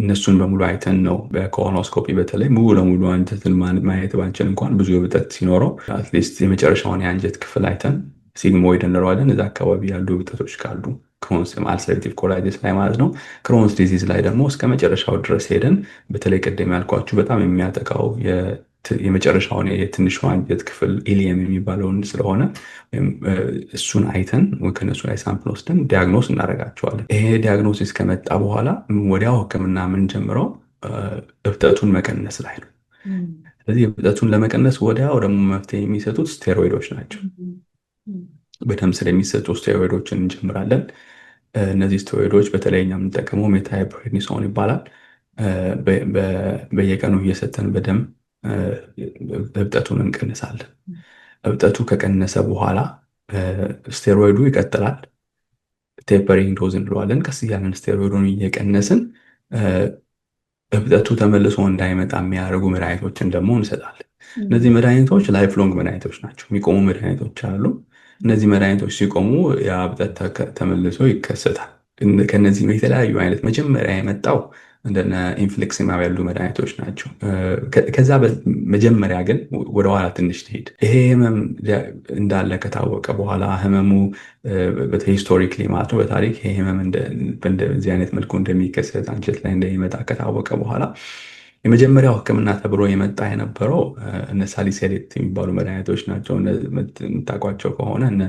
እነሱን በሙሉ አይተን ነው በኮሎኖስኮፒ በተለይ ሙሉ ለሙሉ አንጀትን ማየት ባንችል እንኳን ብዙ እብጠት ሲኖረው አትሊስት የመጨረሻውን የአንጀት ክፍል አይተን ሲግሞይድ እንለዋለን። እዛ አካባቢ ያሉ እብጠቶች ካሉ ክሮንስ አልሰሬቲቭ ኮላይቲስ ላይ ማለት ነው። ክሮንስ ዲዚዝ ላይ ደግሞ እስከ መጨረሻው ድረስ ሄደን በተለይ ቅድም ያልኳችሁ በጣም የሚያጠቃው የመጨረሻውን የትንሿ አንጀት ክፍል ኢሊየም የሚባለውን ስለሆነ እሱን አይተን ከነሱ ላይ ሳምፕል ወስደን ዲያግኖስ እናደርጋቸዋለን። ይሄ ዲያግኖሲስ ከመጣ በኋላ ወዲያው ሕክምና የምንጀምረው እብጠቱን መቀነስ ላይ ነው። ስለዚህ እብጠቱን ለመቀነስ ወዲያው ደግሞ መፍትሄ የሚሰጡት ስቴሮይዶች ናቸው። በደም ስር የሚሰጡ ስቴሮይዶችን እንጀምራለን። እነዚህ ስቴሮይዶች በተለይ እኛ የምንጠቀመው ሜታፕሬድኒሶን ይባላል። በየቀኑ እየሰጠን በደም እብጠቱን እንቀንሳለን። እብጠቱ ከቀነሰ በኋላ ስቴሮይዱ ይቀጥላል። ቴፐሪንግ ዶዝ እንለዋለን። ቀስ እያለን ስቴሮይዱን እየቀነስን እብጠቱ ተመልሶ እንዳይመጣ የሚያደርጉ መድኃኒቶችን ደግሞ እንሰጣለን። እነዚህ መድኃኒቶች ላይፍ ሎንግ መድኃኒቶች ናቸው። የሚቆሙ መድኃኒቶች አሉ። እነዚህ መድኃኒቶች ሲቆሙ ያ እብጠት ተመልሶ ይከሰታል። ከነዚህ የተለያዩ አይነት መጀመሪያ የመጣው እንደነ ኢንፍሌክሲማብ ያሉ መድኃኒቶች ናቸው። ከዛ መጀመሪያ ግን ወደኋላ ትንሽ ትሄድ። ይሄ ህመም እንዳለ ከታወቀ በኋላ ህመሙ ሂስቶሪክሊ ማለት ነው በታሪክ ይሄ ህመም በዚህ አይነት መልኩ እንደሚከሰት አንጀት ላይ እንደሚመጣ ከታወቀ በኋላ የመጀመሪያው ህክምና ተብሎ የመጣ የነበረው እነ ሳሊሴሌት የሚባሉ መድኃኒቶች ናቸው። የምታውቋቸው ከሆነ እነ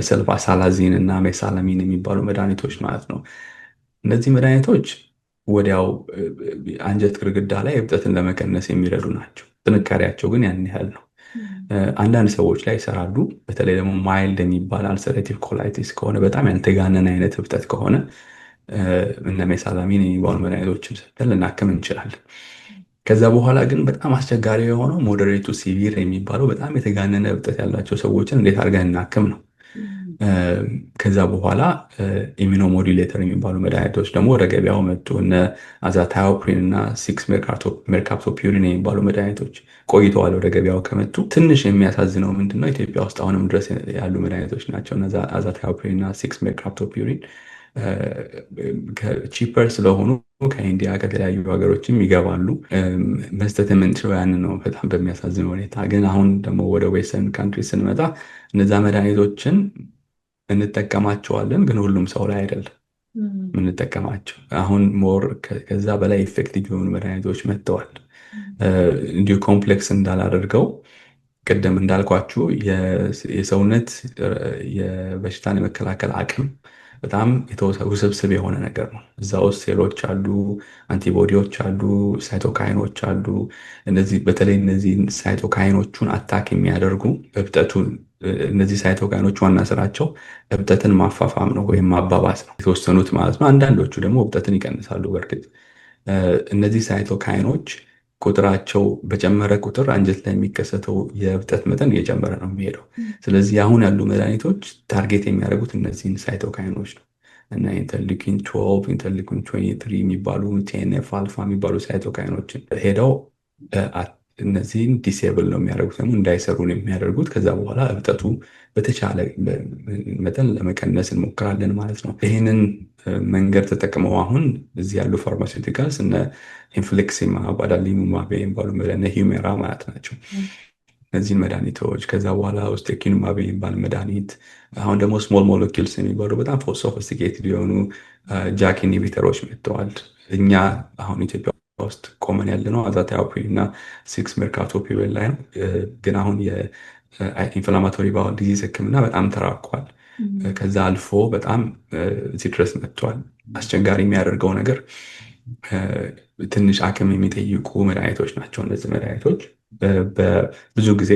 ሰልፋሳላዚን እና ሜሳላሚን የሚባሉ መድኃኒቶች ማለት ነው። እነዚህ መድኃኒቶች ወዲያው አንጀት ግድግዳ ላይ እብጠትን ለመቀነስ የሚረዱ ናቸው። ጥንካሬያቸው ግን ያን ያህል ነው። አንዳንድ ሰዎች ላይ ይሰራሉ። በተለይ ደግሞ ማይልድ የሚባል አልሰሬቲቭ ኮላይቲስ ከሆነ በጣም ያልተጋነነ አይነት እብጠት ከሆነ እነ ሜሳላሚን የሚባሉ መድኃኒቶችን ሰጥተን ልናክም እንችላለን። ከዛ በኋላ ግን በጣም አስቸጋሪ የሆነው ሞደሬቱ ሲቪር የሚባለው በጣም የተጋነነ እብጠት ያላቸው ሰዎችን እንዴት አድርገን እናክም ነው። ከዛ በኋላ ኢሚኖሞዱሌተር የሚባሉ መድኃኒቶች ደግሞ ወደ ገበያው መጡ። እነ አዛታዮፕሪን እና 6 ሜርካፕቶፒሪን የሚባሉ መድኃኒቶች ቆይተዋል ወደ ገበያው ከመጡ። ትንሽ የሚያሳዝነው ምንድነው ኢትዮጵያ ውስጥ አሁንም ድረስ ያሉ መድኃኒቶች ናቸው። አዛታዮፕሪን እና 6 ሜርካፕቶፒሪን ቺፐር ስለሆኑ ከኢንዲያ ከተለያዩ ሀገሮችም ይገባሉ። መስጠት የምንችለው ያንን ነው በጣም በሚያሳዝን ሁኔታ። ግን አሁን ደግሞ ወደ ዌስተርን ካንትሪ ስንመጣ እነዛ መድኃኒቶችን እንጠቀማቸዋለን፣ ግን ሁሉም ሰው ላይ አይደለም የምንጠቀማቸው። አሁን ሞር ከዛ በላይ ኢፌክቲቭ የሆኑ መድኃኒቶች መጥተዋል። እንዲሁ ኮምፕሌክስ እንዳላደርገው ቅድም እንዳልኳችሁ የሰውነት የበሽታን የመከላከል አቅም በጣም ውስብስብ የሆነ ነገር ነው። እዛ ውስጥ ሴሎች አሉ፣ አንቲቦዲዎች አሉ፣ ሳይቶካይኖች አሉ። በተለይ እነዚህ ሳይቶካይኖቹን አታክ የሚያደርጉ እብጠቱን እነዚህ ሳይቶካይኖች ዋና ስራቸው እብጠትን ማፋፋም ነው ወይም ማባባስ ነው፣ የተወሰኑት ማለት ነው። አንዳንዶቹ ደግሞ እብጠትን ይቀንሳሉ። በእርግጥ እነዚህ ሳይቶካይኖች ቁጥራቸው በጨመረ ቁጥር አንጀት ላይ የሚከሰተው የእብጠት መጠን እየጨመረ ነው የሚሄደው። ስለዚህ አሁን ያሉ መድኃኒቶች ታርጌት የሚያደርጉት እነዚህን ሳይቶካይኖች ነው እና ኢንተርሊኪን 12 ኢንተርሊኪን 23 የሚባሉ ቲኤንኤፍ አልፋ የሚባሉ ሳይቶካይኖችን ሄደው እነዚህን ዲሴብል ነው የሚያደርጉት፣ ደግሞ እንዳይሰሩ ነው የሚያደርጉት። ከዛ በኋላ እብጠቱ በተቻለ መጠን ለመቀነስ እንሞክራለን ማለት ነው። ይህንን መንገድ ተጠቅመው አሁን እዚህ ያሉ ፋርማሲውቲካልስ እነ ኢንፍሌክሲማብ፣ አዳሊሙማብ የሚባሉ እነ ሂሜራ ማለት ናቸው። እነዚህን መድኃኒቶች ከዛ በኋላ ኡስቴኪኑማብ የሚባል መድኃኒት፣ አሁን ደግሞ ስሞል ሞለኪውልስ የሚባሉ በጣም ሶፊስቲኬትድ የሆኑ ጃክ ኢንሂቢተሮች መጥተዋል። እኛ አሁን ኢትዮጵያ ውስጥ ቆመን ያለ ነው አዛታዮፕሪን እና 6 ሜርካፕቶፒሪን ላይ ነው። ግን አሁን የኢንፍላማቶሪ ባወል ዲዚዝ ህክምና በጣም ተራቋል። ከዛ አልፎ በጣም እዚህ ድረስ መጥቷል። አስቸጋሪ የሚያደርገው ነገር ትንሽ አቅም የሚጠይቁ መድኃኒቶች ናቸው። እነዚህ መድኃኒቶች ብዙ ጊዜ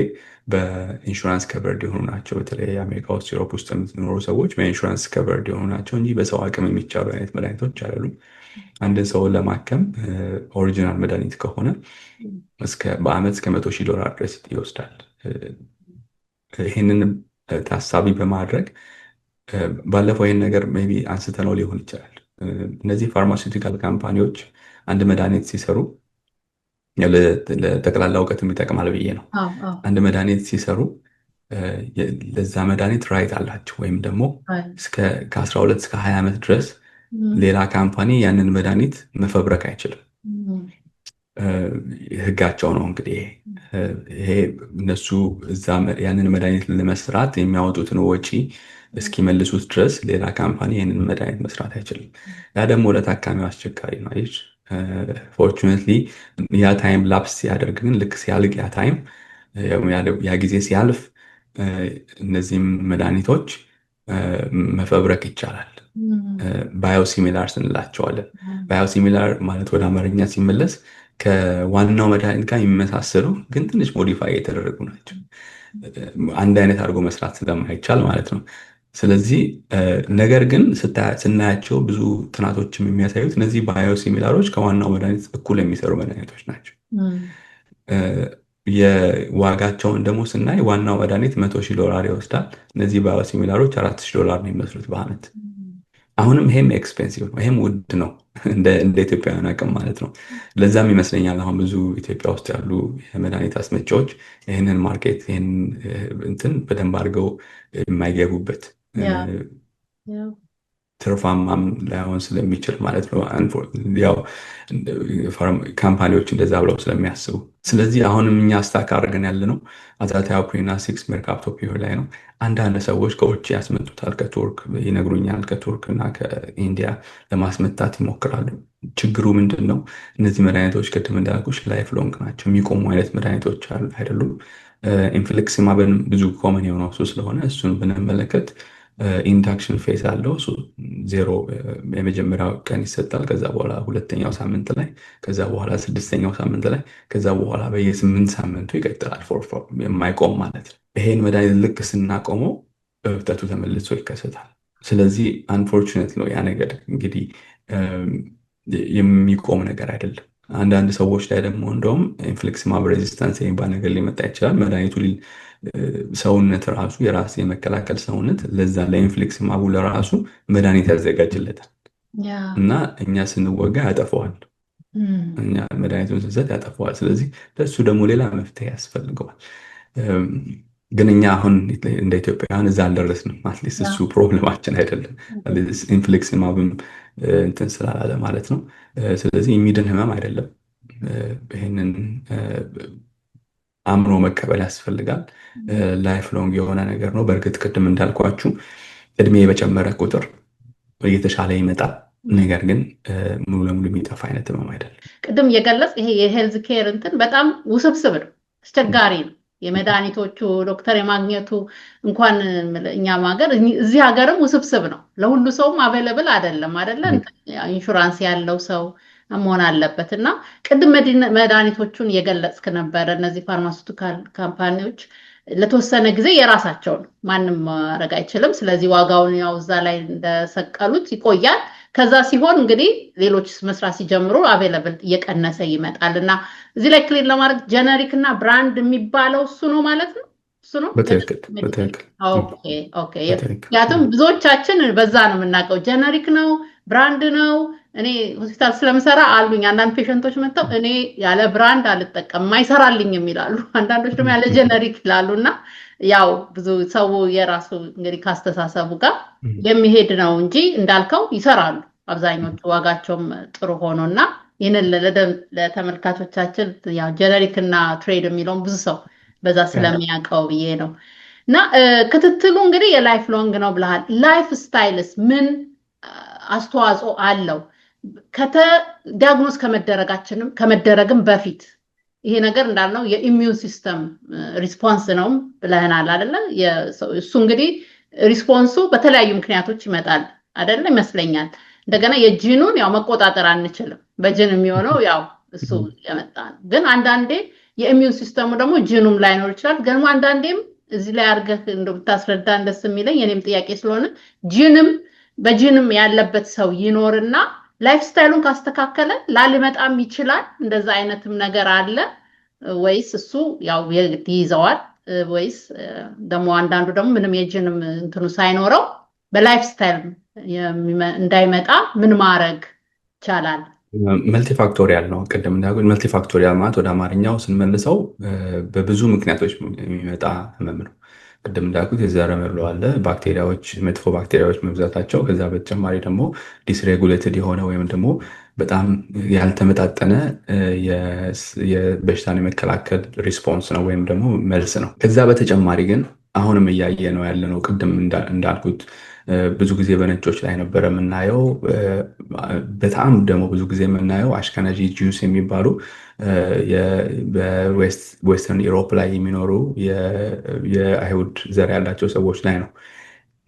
በኢንሹራንስ ከቨርድ የሆኑ ናቸው። በተለይ አሜሪካ ውስጥ፣ ዩሮፕ ውስጥ የምትኖሩ ሰዎች በኢንሹራንስ ከቨርድ የሆኑ ናቸው እንጂ በሰው አቅም የሚቻሉ አይነት መድኃኒቶች አይደሉም። አንድን ሰውን ለማከም ኦሪጂናል መድኃኒት ከሆነ በአመት እስከ $100,000 ድረስ ይወስዳል። ይህንን ታሳቢ በማድረግ ባለፈው ይህን ነገር ሜይ ቢ አንስተነው ሊሆን ይችላል። እነዚህ ፋርማሲውቲካል ካምፓኒዎች አንድ መድኃኒት ሲሰሩ ለጠቅላላ እውቀትም ይጠቅማል ብዬ ነው። አንድ መድኃኒት ሲሰሩ ለዛ መድኃኒት ራይት አላቸው፣ ወይም ደግሞ ከ12 እስከ 20 ዓመት ድረስ ሌላ ካምፓኒ ያንን መድኃኒት መፈብረክ አይችልም። ህጋቸው ነው እንግዲህ ይሄ እነሱ እዛ ያንን መድኃኒት ለመስራት የሚያወጡትን ወጪ እስኪመልሱት ድረስ ሌላ ካምፓኒ ይህንን መድኃኒት መስራት አይችልም። ያ ደግሞ ለታካሚው አስቸጋሪ ነው። ፎርቹኔትሊ ያ ታይም ላፕስ ሲያደርግ ግን ልክ ሲያልቅ ያ ታይም ያ ጊዜ ሲያልፍ እነዚህም መድኃኒቶች መፈብረክ ይቻላል። ባዮሲሚላርስ እንላቸዋለን። ባዮሲሚላር ማለት ወደ አማርኛ ሲመለስ ከዋናው መድኃኒት ጋር የሚመሳሰሉ ግን ትንሽ ሞዲፋይ የተደረጉ ናቸው። አንድ አይነት አድርጎ መስራት ስለማይቻል ማለት ነው። ስለዚህ ነገር ግን ስናያቸው ብዙ ጥናቶችም የሚያሳዩት እነዚህ ባዮሲሚላሮች ከዋናው መድኃኒት እኩል የሚሰሩ መድኃኒቶች ናቸው። የዋጋቸውን ደግሞ ስናይ ዋናው መድኃኒት $100,000 ይወስዳል። እነዚህ ባዮሲሚላሮች $4,000 ነው የሚመስሉት በአመት። አሁንም ይሄም ኤክስፔንሲቭ ነው፣ ይሄም ውድ ነው እንደ ኢትዮጵያውያን አቅም ማለት ነው። ለዛም ይመስለኛል አሁን ብዙ ኢትዮጵያ ውስጥ ያሉ የመድኃኒት አስመጪዎች ይህንን ማርኬት ይህን እንትን በደንብ አድርገው የማይገቡበት ትርፋማም ላይሆን ስለሚችል ማለት ነው። ያው ካምፓኒዎች እንደዛ ብለው ስለሚያስቡ። ስለዚህ አሁንም እኛ ስታክ አድርገን ያለ ነው አዛታዮፕሪን እና 6 ሜርካፕቶፒር ላይ ነው። አንዳንድ ሰዎች ከውጭ ያስመጡታል፣ ከቱርክ ይነግሩኛል፣ ከቱርክ እና ከኢንዲያ ለማስመጣት ይሞክራሉ። ችግሩ ምንድን ነው? እነዚህ መድኃኒቶች ቅድም እንዳልኩሽ ላይፍ ሎንግ ናቸው፣ የሚቆሙ አይነት መድኃኒቶች አይደሉም። ኢንፍሊክሲማብን ብዙ ኮመን የሆነው እሱ ስለሆነ እሱን ብንመለከት ኢንዳክሽን ፌዝ አለው። ዜሮ የመጀመሪያው ቀን ይሰጣል። ከዛ በኋላ ሁለተኛው ሳምንት ላይ፣ ከዛ በኋላ 6ኛው ሳምንት ላይ፣ ከዛ በኋላ በየ8 ሳምንቱ ይቀጥላል። የማይቆም ማለት ነው። ይሄን መድኃኒት ልክ ስናቆመው እብጠቱ ተመልሶ ይከሰታል። ስለዚህ አንፎርቹኔት ነው ያ ነገር እንግዲህ የሚቆም ነገር አይደለም። አንዳንድ ሰዎች ላይ ደግሞ እንደውም ኢንፍሊክሲማብ ሬዚስታንስ የሚባል ነገር ሊመጣ ይችላል። መድኃኒቱ ሰውነት ራሱ የራስ የመከላከል ሰውነት ለዛ ለኢንፍሊክሲማቡ ለራሱ መድኃኒት ያዘጋጅለታል እና እኛ ስንወጋ ያጠፈዋል። እኛ መድኃኒቱን ስንሰጥ ያጠፈዋል። ስለዚህ ለእሱ ደግሞ ሌላ መፍትሄ ያስፈልገዋል። ግን እኛ አሁን እንደ ኢትዮጵያውያን እዛ አልደረስንም። አትሊስት እሱ ፕሮብለማችን አይደለም። ኢንፍሊክሲማብም እንትን ስላላለ ማለት ነው። ስለዚህ የሚድን ህመም አይደለም። ይህንን አምኖ መቀበል ያስፈልጋል። ላይፍ ሎንግ የሆነ ነገር ነው። በእርግጥ ቅድም እንዳልኳችሁ እድሜ በጨመረ ቁጥር እየተሻለ ይመጣል። ነገር ግን ሙሉ ለሙሉ የሚጠፋ አይነት ህመም አይደለም። ቅድም እየገለጽ ይሄ የሄልዝ ኬር እንትን በጣም ውስብስብ ነው፣ አስቸጋሪ ነው። የመድኃኒቶቹ ዶክተር የማግኘቱ እንኳን እኛም ሀገር እዚህ ሀገርም ውስብስብ ነው። ለሁሉ ሰውም አቬለብል አይደለም አይደለ? ኢንሹራንስ ያለው ሰው መሆን አለበት። እና ቅድም መድኃኒቶቹን የገለጽክ ነበረ። እነዚህ ፋርማሲውቲካል ካምፓኒዎች ለተወሰነ ጊዜ የራሳቸው ነው፣ ማንም ማድረግ አይችልም። ስለዚህ ዋጋውን ያው እዛ ላይ እንደሰቀሉት ይቆያል። ከዛ ሲሆን እንግዲህ ሌሎች መስራት ሲጀምሩ አቬለብል እየቀነሰ ይመጣል። እና እዚህ ላይ ክሊር ለማድረግ ጀነሪክ እና ብራንድ የሚባለው እሱ ነው ማለት ነው። እሱ ነው በትክክል። ኦኬ። ምክንያቱም ብዙዎቻችን በዛ ነው የምናውቀው፣ ጀነሪክ ነው ብራንድ ነው። እኔ ሆስፒታል ስለምሰራ አሉኝ አንዳንድ ፔሸንቶች መጥተው እኔ ያለ ብራንድ አልጠቀም አይሰራልኝም ይላሉ። አንዳንዶች ደግሞ ያለ ጀነሪክ ይላሉ። እና ያው ብዙ ሰው የራሱ እንግዲህ ካስተሳሰቡ ጋር የሚሄድ ነው እንጂ እንዳልከው ይሰራሉ አብዛኞቹ፣ ዋጋቸውም ጥሩ ሆኖና ይህንን ለተመልካቾቻችን ያው ጀነሪክ እና ትሬድ የሚለውን ብዙ ሰው በዛ ስለሚያውቀው ብዬ ነው። እና ክትትሉ እንግዲህ የላይፍ ሎንግ ነው ብለሃል። ላይፍ ስታይልስ ምን አስተዋጽኦ አለው? ዲያግኖስ ከመደረግም በፊት ይሄ ነገር እንዳልነው የኢሚዩን ሲስተም ሪስፖንስ ነው ብለህናል አይደለ? እሱ እንግዲህ ሪስፖንሱ በተለያዩ ምክንያቶች ይመጣል አይደለ? ይመስለኛል። እንደገና የጂኑን ያው መቆጣጠር አንችልም። በጂን የሚሆነው ያው እሱ የመጣ ነው። ግን አንዳንዴ የኢሚዩን ሲስተሙ ደግሞ ጂኑም ላይኖር ይችላል። ግን አንዳንዴም እዚህ ላይ አድርገህ እንደምታስረዳ ደስ የሚለኝ የኔም ጥያቄ ስለሆነ በጂንም ያለበት ሰው ይኖርና ላይፍ ስታይሉን ካስተካከለ ላልመጣም ይችላል። እንደዛ አይነትም ነገር አለ ወይስ እሱ ያው ይይዘዋል? ወይስ ደግሞ አንዳንዱ ደግሞ ምንም የጂንም እንትኑ ሳይኖረው በላይፍ ስታይል እንዳይመጣ ምን ማድረግ ይቻላል? መልቲፋክቶሪያል ነው። ቅድም እንዳልኩት መልቲፋክቶሪያል ማለት ወደ አማርኛው ስንመልሰው በብዙ ምክንያቶች የሚመጣ ህመም ነው። ቅድም እንዳልኩት የዘረመሉ አለ፣ ባክቴሪያዎች፣ መጥፎ ባክቴሪያዎች መብዛታቸው፣ ከዛ በተጨማሪ ደግሞ ዲስሬጉሌትድ የሆነ ወይም ደግሞ በጣም ያልተመጣጠነ የበሽታን የመከላከል ሪስፖንስ ነው ወይም ደግሞ መልስ ነው። ከዛ በተጨማሪ ግን አሁንም እያየ ነው ያለ ነው። ቅድም እንዳልኩት ብዙ ጊዜ በነጮች ላይ ነበረ የምናየው። በጣም ደግሞ ብዙ ጊዜ የምናየው አሽከናጂ ጂውስ የሚባሉ በዌስተርን ኢሮፕ ላይ የሚኖሩ የአይሁድ ዘር ያላቸው ሰዎች ላይ ነው።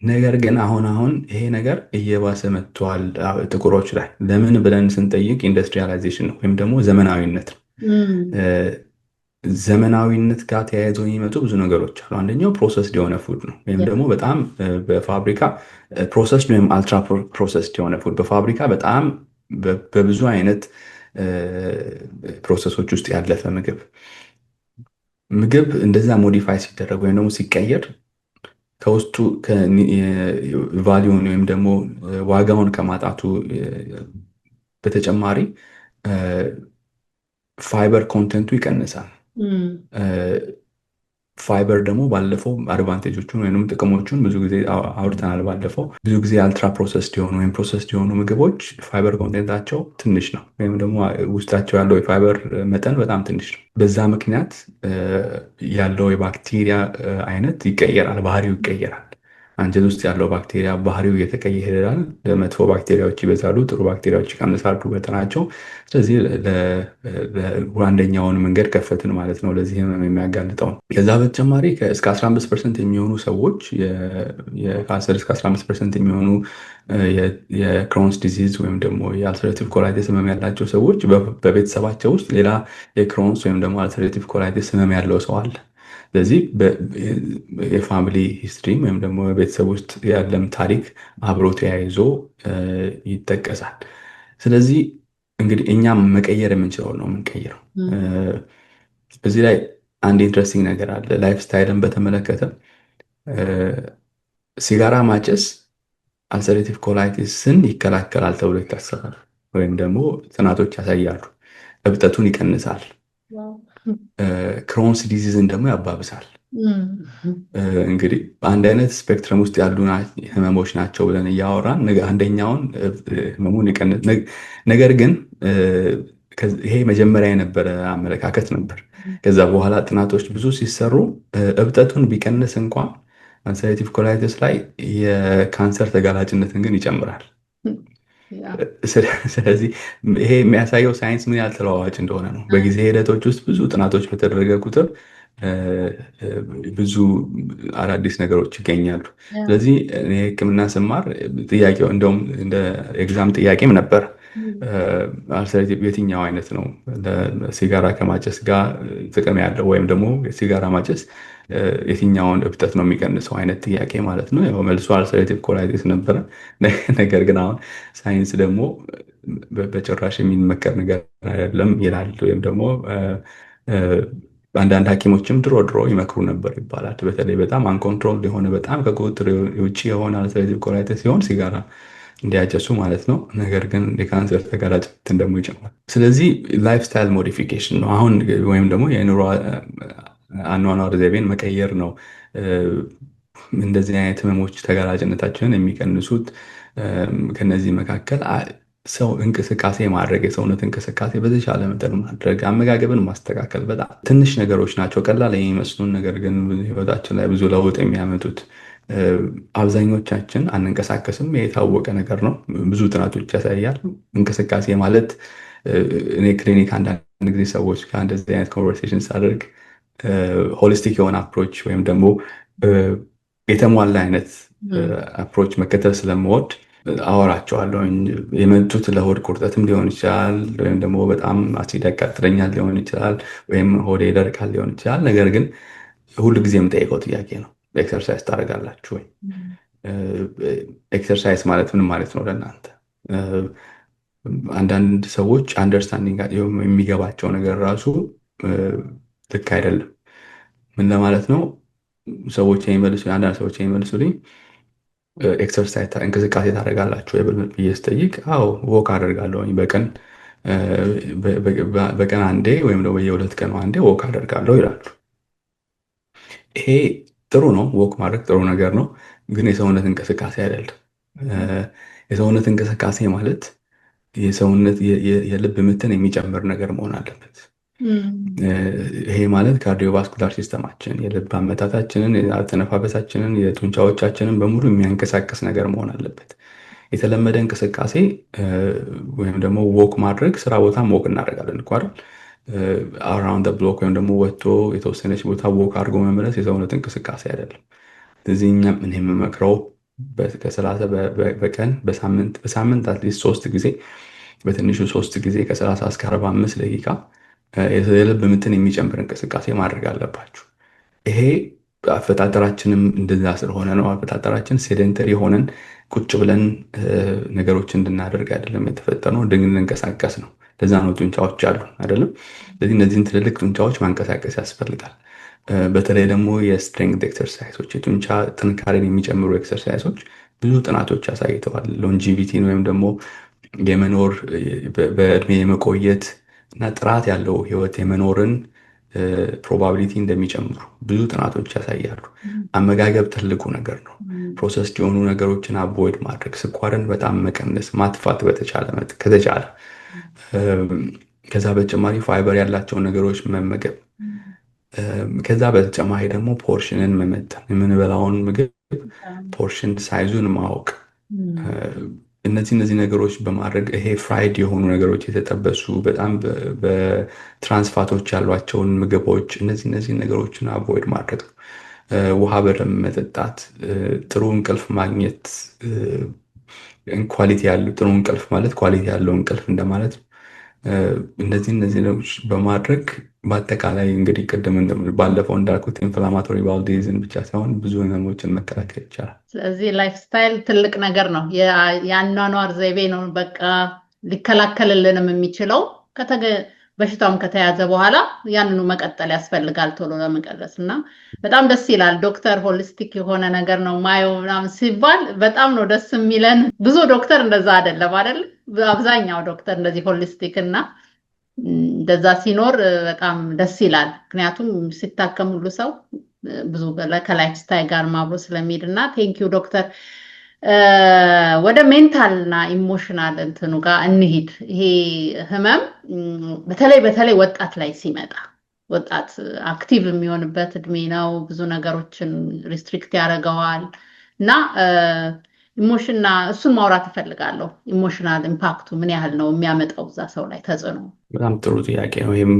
ነገር ግን አሁን ይሄ ነገር እየባሰ መጥቷል ጥቁሮች ላይ። ለምን ብለን ስንጠይቅ ኢንዱስትሪያላይዜሽን ነው ወይም ደግሞ ዘመናዊነት ነው። ዘመናዊነት ጋር ተያይዘው የሚመጡ ብዙ ነገሮች አሉ። አንደኛው ፕሮሰስድ የሆነ ፉድ ነው ወይም ደግሞ በጣም በፋብሪካ ፕሮሰስድ ወይም አልትራ ፕሮሰስድ የሆነ ፉድ በፋብሪካ በጣም በብዙ አይነት ፕሮሰሶች ውስጥ ያለፈ ምግብ እንደዛ ሞዲፋይ ሲደረግ ወይም ደግሞ ሲቀየር ከውስጡ ቫሊዩን ወይም ደግሞ ዋጋውን ከማጣቱ በተጨማሪ ፋይበር ኮንተንቱ ይቀንሳል። ፋይበር ደግሞ ባለፈው አድቫንቴጆቹን ወይም ጥቅሞቹን ብዙ ጊዜ አውርተናል። ባለፈው ብዙ ጊዜ አልትራ ፕሮሰስድ የሆኑ ወይም ፕሮሰስድ የሆኑ ምግቦች ፋይበር ኮንቴንታቸው ትንሽ ነው ወይም ደግሞ ውስጣቸው ያለው የፋይበር መጠን በጣም ትንሽ ነው። በዛ ምክንያት ያለው የባክቴሪያ አይነት ይቀየራል፣ ባህሪው ይቀየራል። አንጀት ውስጥ ያለው ባክቴሪያ ባህሪው እየተቀየረ ይሄዳል። መጥፎ ባክቴሪያዎች ይበዛሉ፣ ጥሩ ባክቴሪያዎች ይቀንሳሉ በመጠናቸው። ስለዚህ አንደኛውን መንገድ ከፈትን ማለት ነው ለዚህ ህመም የሚያጋልጠው። ከዛ በተጨማሪ እስከ 15% የሚሆኑ ሰዎች ከ10 እስከ 15% የሚሆኑ የክሮንስ ዲዚዝ ወይም ደግሞ የአልሰሬቲቭ ኮላይቲስ ህመም ያላቸው ሰዎች በቤተሰባቸው ውስጥ ሌላ የክሮንስ ወይም ደግሞ አልሰሬቲቭ ኮላይቲስ ህመም ያለው ሰው አለ። ስለዚህ የፋሚሊ ሂስትሪም ወይም ደግሞ ቤተሰብ ውስጥ ያለም ታሪክ አብሮ ተያይዞ ይጠቀሳል። ስለዚህ እንግዲህ እኛም መቀየር የምንችለው ነው የምንቀይረው። በዚህ ላይ አንድ ኢንትረስቲንግ ነገር አለ። ላይፍ ስታይልን በተመለከተ ሲጋራ ማጨስ አልሰሬቲቭ ኮላይቲስን ይከላከላል ተብሎ ይታሰባል፣ ወይም ደግሞ ጥናቶች ያሳያሉ። እብጠቱን ይቀንሳል፣ ክሮንስ ዲዚዝን ደግሞ ያባብሳል። እንግዲህ በአንድ አይነት ስፔክትረም ውስጥ ያሉ ህመሞች ናቸው ብለን እያወራን አንደኛውን ህመሙን ይቀንስ። ነገር ግን ይሄ መጀመሪያ የነበረ አመለካከት ነበር። ከዛ በኋላ ጥናቶች ብዙ ሲሰሩ እብጠቱን ቢቀንስ እንኳን አልሰሬቲቭ ኮላይቲስ ላይ የካንሰር ተጋላጭነትን ግን ይጨምራል። ስለዚህ ይሄ የሚያሳየው ሳይንስ ምን ያህል ተለዋዋጭ እንደሆነ ነው። በጊዜ ሂደቶች ውስጥ ብዙ ጥናቶች በተደረገ ቁጥር ብዙ አዳዲስ ነገሮች ይገኛሉ። ስለዚህ እኔ ሕክምና ስማር ጥያቄው እንደውም እንደ ኤግዛም ጥያቄም ነበር። አልሰሬቲቭ የትኛው አይነት ነው ሲጋራ ከማጨስ ጋር ጥቅም ያለው ወይም ደግሞ ሲጋራ ማጨስ የትኛውን እብጠት ነው የሚቀንሰው አይነት ጥያቄ ማለት ነው። ያው መልሶ አልሰሬቲቭ ኮላይቲስ ነበረ። ነገር ግን አሁን ሳይንስ ደግሞ በጭራሽ የሚመከር ነገር አይደለም ይላል። ወይም ደግሞ አንዳንድ ሐኪሞችም ድሮ ይመክሩ ነበር ይባላል። በተለይ በጣም አንኮንትሮል የሆነ በጣም ከቁጥጥር ውጭ የሆነ አልሰሬቲቭ ኮላይቲስ ሲሆን ሲጋራ እንዲያጨሱ ማለት ነው። ነገር ግን የካንሰር ተጋላጭነትን ደግሞ ይጨምራል። ስለዚህ ላይፍ ስታይል ሞዲፊኬሽን ነው አሁን ወይም ደግሞ የኑሮ አኗኗር ዘይቤን መቀየር ነው እንደዚህ አይነት ህመሞች ተጋላጭነታችንን የሚቀንሱት። ከነዚህ መካከል ሰው እንቅስቃሴ ማድረግ፣ የሰውነት እንቅስቃሴ በተቻለ መጠን ማድረግ፣ አመጋገብን ማስተካከል በጣም ትንሽ ነገሮች ናቸው፣ ቀላል የሚመስሉን ነገር ግን ህይወታችን ላይ ብዙ ለውጥ የሚያመጡት። አብዛኞቻችን አንንቀሳቀስም፣ የታወቀ ነገር ነው። ብዙ ጥናቶች ያሳያል። እንቅስቃሴ ማለት እኔ ክሊኒክ አንዳንድ ጊዜ ሰዎች ጋር እንደዚህ አይነት ኮንቨርሴሽን ሳደርግ ሆሊስቲክ የሆነ አፕሮች ወይም ደግሞ የተሟላ አይነት አፕሮች መከተል ስለምወድ አወራቸዋለሁ። የመጡት ለሆድ ቁርጠትም ሊሆን ይችላል፣ ወይም ደግሞ በጣም አሲድ ያቃጥለኛል ሊሆን ይችላል፣ ወይም ሆዴ ይደርቃል ሊሆን ይችላል። ነገር ግን ሁል ጊዜ የምጠይቀው ጥያቄ ነው፣ ኤክሰርሳይዝ ታደርጋላችሁ ወይ? ኤክሰርሳይዝ ማለት ምን ማለት ነው ለእናንተ? አንዳንድ ሰዎች አንደርስታንዲንግ የሚገባቸው ነገር ራሱ ልክ አይደለም። ምን ለማለት ነው? አንዳንድ ሰዎች የሚመልሱልኝ ኤክሰርሳይዝ እንቅስቃሴ ታደርጋላችሁ ብዬ ስጠይቅ አዎ ወክ አደርጋለሁኝ በቀን አንዴ ወይም ደግሞ በየ2 ቀኑ አንዴ ወክ አደርጋለሁ ይላሉ። ይሄ ጥሩ ነው፣ ወክ ማድረግ ጥሩ ነገር ነው። ግን የሰውነት እንቅስቃሴ አይደለም። የሰውነት እንቅስቃሴ ማለት የሰውነት የልብ ምትን የሚጨምር ነገር መሆን አለበት። ይሄ ማለት ካርዲዮቫስኩላር ሲስተማችን የልብ አመታታችንን፣ አተነፋፈሳችንን፣ የጡንቻዎቻችንን በሙሉ የሚያንቀሳቀስ ነገር መሆን አለበት። የተለመደ እንቅስቃሴ ወይም ደግሞ ወክ ማድረግ ስራ ቦታም ወክ እናደርጋለን እኮ አይደል? አራውንድ ብሎክ ወይም ደግሞ ወጥቶ የተወሰነች ቦታ ወክ አድርጎ መመለስ የሰውነት እንቅስቃሴ አይደለም። ስለዚህ እኛም እኔ የምመክረው ከ30 በቀን በሳምንት አትሊስት 3 ጊዜ በትንሹ 3 ጊዜ ከ30 እስከ 45 ደቂቃ የልብ ምትን የሚጨምር እንቅስቃሴ ማድረግ አለባችሁ። ይሄ አፈጣጠራችንም እንደዛ ስለሆነ ነው። አፈጣጠራችን ሴደንተሪ ሆነን ቁጭ ብለን ነገሮች እንድናደርግ አይደለም የተፈጠረው፣ እንድንንቀሳቀስ ነው። ለዛ ነው ጡንቻዎች አሉ አይደለም። ስለዚህ እነዚህን ትልልቅ ጡንቻዎች ማንቀሳቀስ ያስፈልጋል። በተለይ ደግሞ የስትሬንግዝ ኤክሰርሳይሶች፣ የጡንቻ ጥንካሬን የሚጨምሩ ኤክሰርሳይሶች ብዙ ጥናቶች አሳይተዋል። ሎንጂቪቲን ወይም ደግሞ የመኖር በእድሜ የመቆየት እና ጥራት ያለው ህይወት የመኖርን ፕሮባቢሊቲ እንደሚጨምሩ ብዙ ጥናቶች ያሳያሉ። አመጋገብ ትልቁ ነገር ነው። ፕሮሰስድ የሆኑ ነገሮችን አቮይድ ማድረግ፣ ስኳርን በጣም መቀነስ፣ ማጥፋት ከተቻለ። ከዛ በተጨማሪ ፋይበር ያላቸውን ነገሮች መመገብ። ከዛ በተጨማሪ ደግሞ ፖርሽንን መመጠን፣ የምንበላውን ምግብ ፖርሽን ሳይዙን ማወቅ። እነዚህ ነገሮች በማድረግ ይሄ ፍራይድ የሆኑ ነገሮች፣ የተጠበሱ በጣም በትራንስፋቶች ያሏቸውን ምግቦች፣ እነዚህ ነገሮችን አቮይድ ማድረግ ነው። ውሃ በደንብ መጠጣት፣ ጥሩ እንቅልፍ ማግኘት። ጥሩ እንቅልፍ ማለት ኳሊቲ ያለው እንቅልፍ እንደማለት ነው። እነዚህ ነገሮች በማድረግ በአጠቃላይ እንግዲህ ቅድም ባለፈው እንዳልኩት ኢንፍላማቶሪ ባውል ዲዚዝን ብቻ ሳይሆን ብዙ ህመሞችን መከላከል ይቻላል። ስለዚህ ላይፍ ስታይል ትልቅ ነገር ነው። የአኗኗር ዘይቤ ነው በቃ ሊከላከልልንም የሚችለው። በሽታውም ከተያዘ በኋላ ያንኑ መቀጠል ያስፈልጋል ቶሎ ለመቀለስ እና በጣም ደስ ይላል። ዶክተር ሆሊስቲክ የሆነ ነገር ነው ማየው ምናምን ሲባል በጣም ነው ደስ የሚለን። ብዙ ዶክተር እንደዛ አይደለም አይደል? አብዛኛው ዶክተር እንደዚህ ሆሊስቲክ እና እንደዛ ሲኖር በጣም ደስ ይላል። ምክንያቱም ሲታከም ሁሉ ሰው ብዙ ከላይፍ ስታይል ጋር ማብሮ ስለሚሄድ እና ቴንኪው ዶክተር። ወደ ሜንታል እና ኢሞሽናል እንትኑ ጋር እንሂድ። ይሄ ህመም በተለይ ወጣት ላይ ሲመጣ፣ ወጣት አክቲቭ የሚሆንበት እድሜ ነው። ብዙ ነገሮችን ሪስትሪክት ያደርገዋል እና ኢሞሽንና እሱን ማውራት እፈልጋለሁ። ኢሞሽናል ኢምፓክቱ ምን ያህል ነው የሚያመጣው እዛ ሰው ላይ ተጽዕኖ? በጣም ጥሩ ጥያቄ ነው። ይህም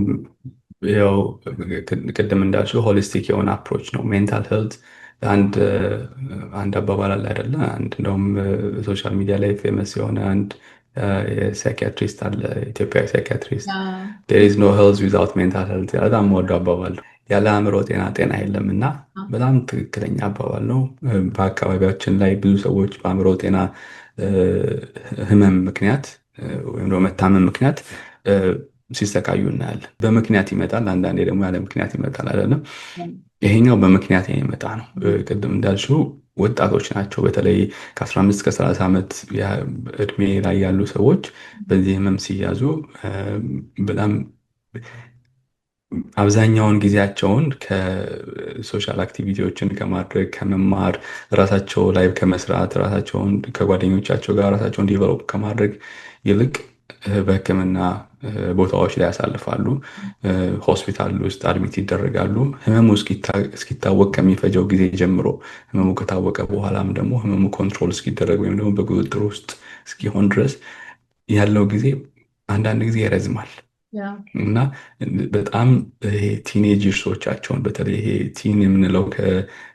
ያው ቅድም እንዳልሽው ሆሊስቲክ የሆነ አፕሮች ነው። ሜንታል ሄልት አንድ አባባል አለ አይደለ? እንደውም ሶሻል ሚዲያ ላይ ፌመስ የሆነ አንድ የሳይኪያትሪስት አለ፣ ኢትዮጵያዊ ሳይኪያትሪስት there is no health without mental health። በጣም ወደው አባባል ነው። ያለ አእምሮ ጤና የለም እና በጣም ትክክለኛ አባባል ነው። በአካባቢያችን ላይ ብዙ ሰዎች በአእምሮ ጤና ህመም ምክንያት ወይም ደግሞ መታመም ምክንያት ሲሰቃዩ እናያለን። በምክንያት ይመጣል፣ አንዳንዴ ደግሞ ያለ ምክንያት ይመጣል አይደለም። ይሄኛው በምክንያት የሚመጣ ነው። ቅድም እንዳልሽው ወጣቶች ናቸው። በተለይ ከ15 እስከ 30 ዓመት እድሜ ላይ ያሉ ሰዎች በዚህ ህመም ሲያዙ በጣም አብዛኛውን ጊዜያቸውን ከሶሻል አክቲቪቲዎችን ከማድረግ ከመማር፣ ራሳቸው ላይ ከመስራት፣ ራሳቸውን ከጓደኞቻቸው ጋር ራሳቸውን ዲቨሎፕ ከማድረግ ይልቅ በህክምና ቦታዎች ላይ ያሳልፋሉ። ሆስፒታል ውስጥ አድሚት ይደረጋሉ። ህመሙ እስኪታወቅ ከሚፈጀው ጊዜ ጀምሮ ህመሙ ከታወቀ በኋላም ደግሞ ህመሙ ኮንትሮል እስኪደረግ ወይም ደግሞ በቁጥጥር ውስጥ እስኪሆን ድረስ ያለው ጊዜ አንዳንድ ጊዜ ይረዝማል እና በጣም ይሄ ቲኔጀርሶቻቸውን በተለይ ይሄ ቲን የምንለው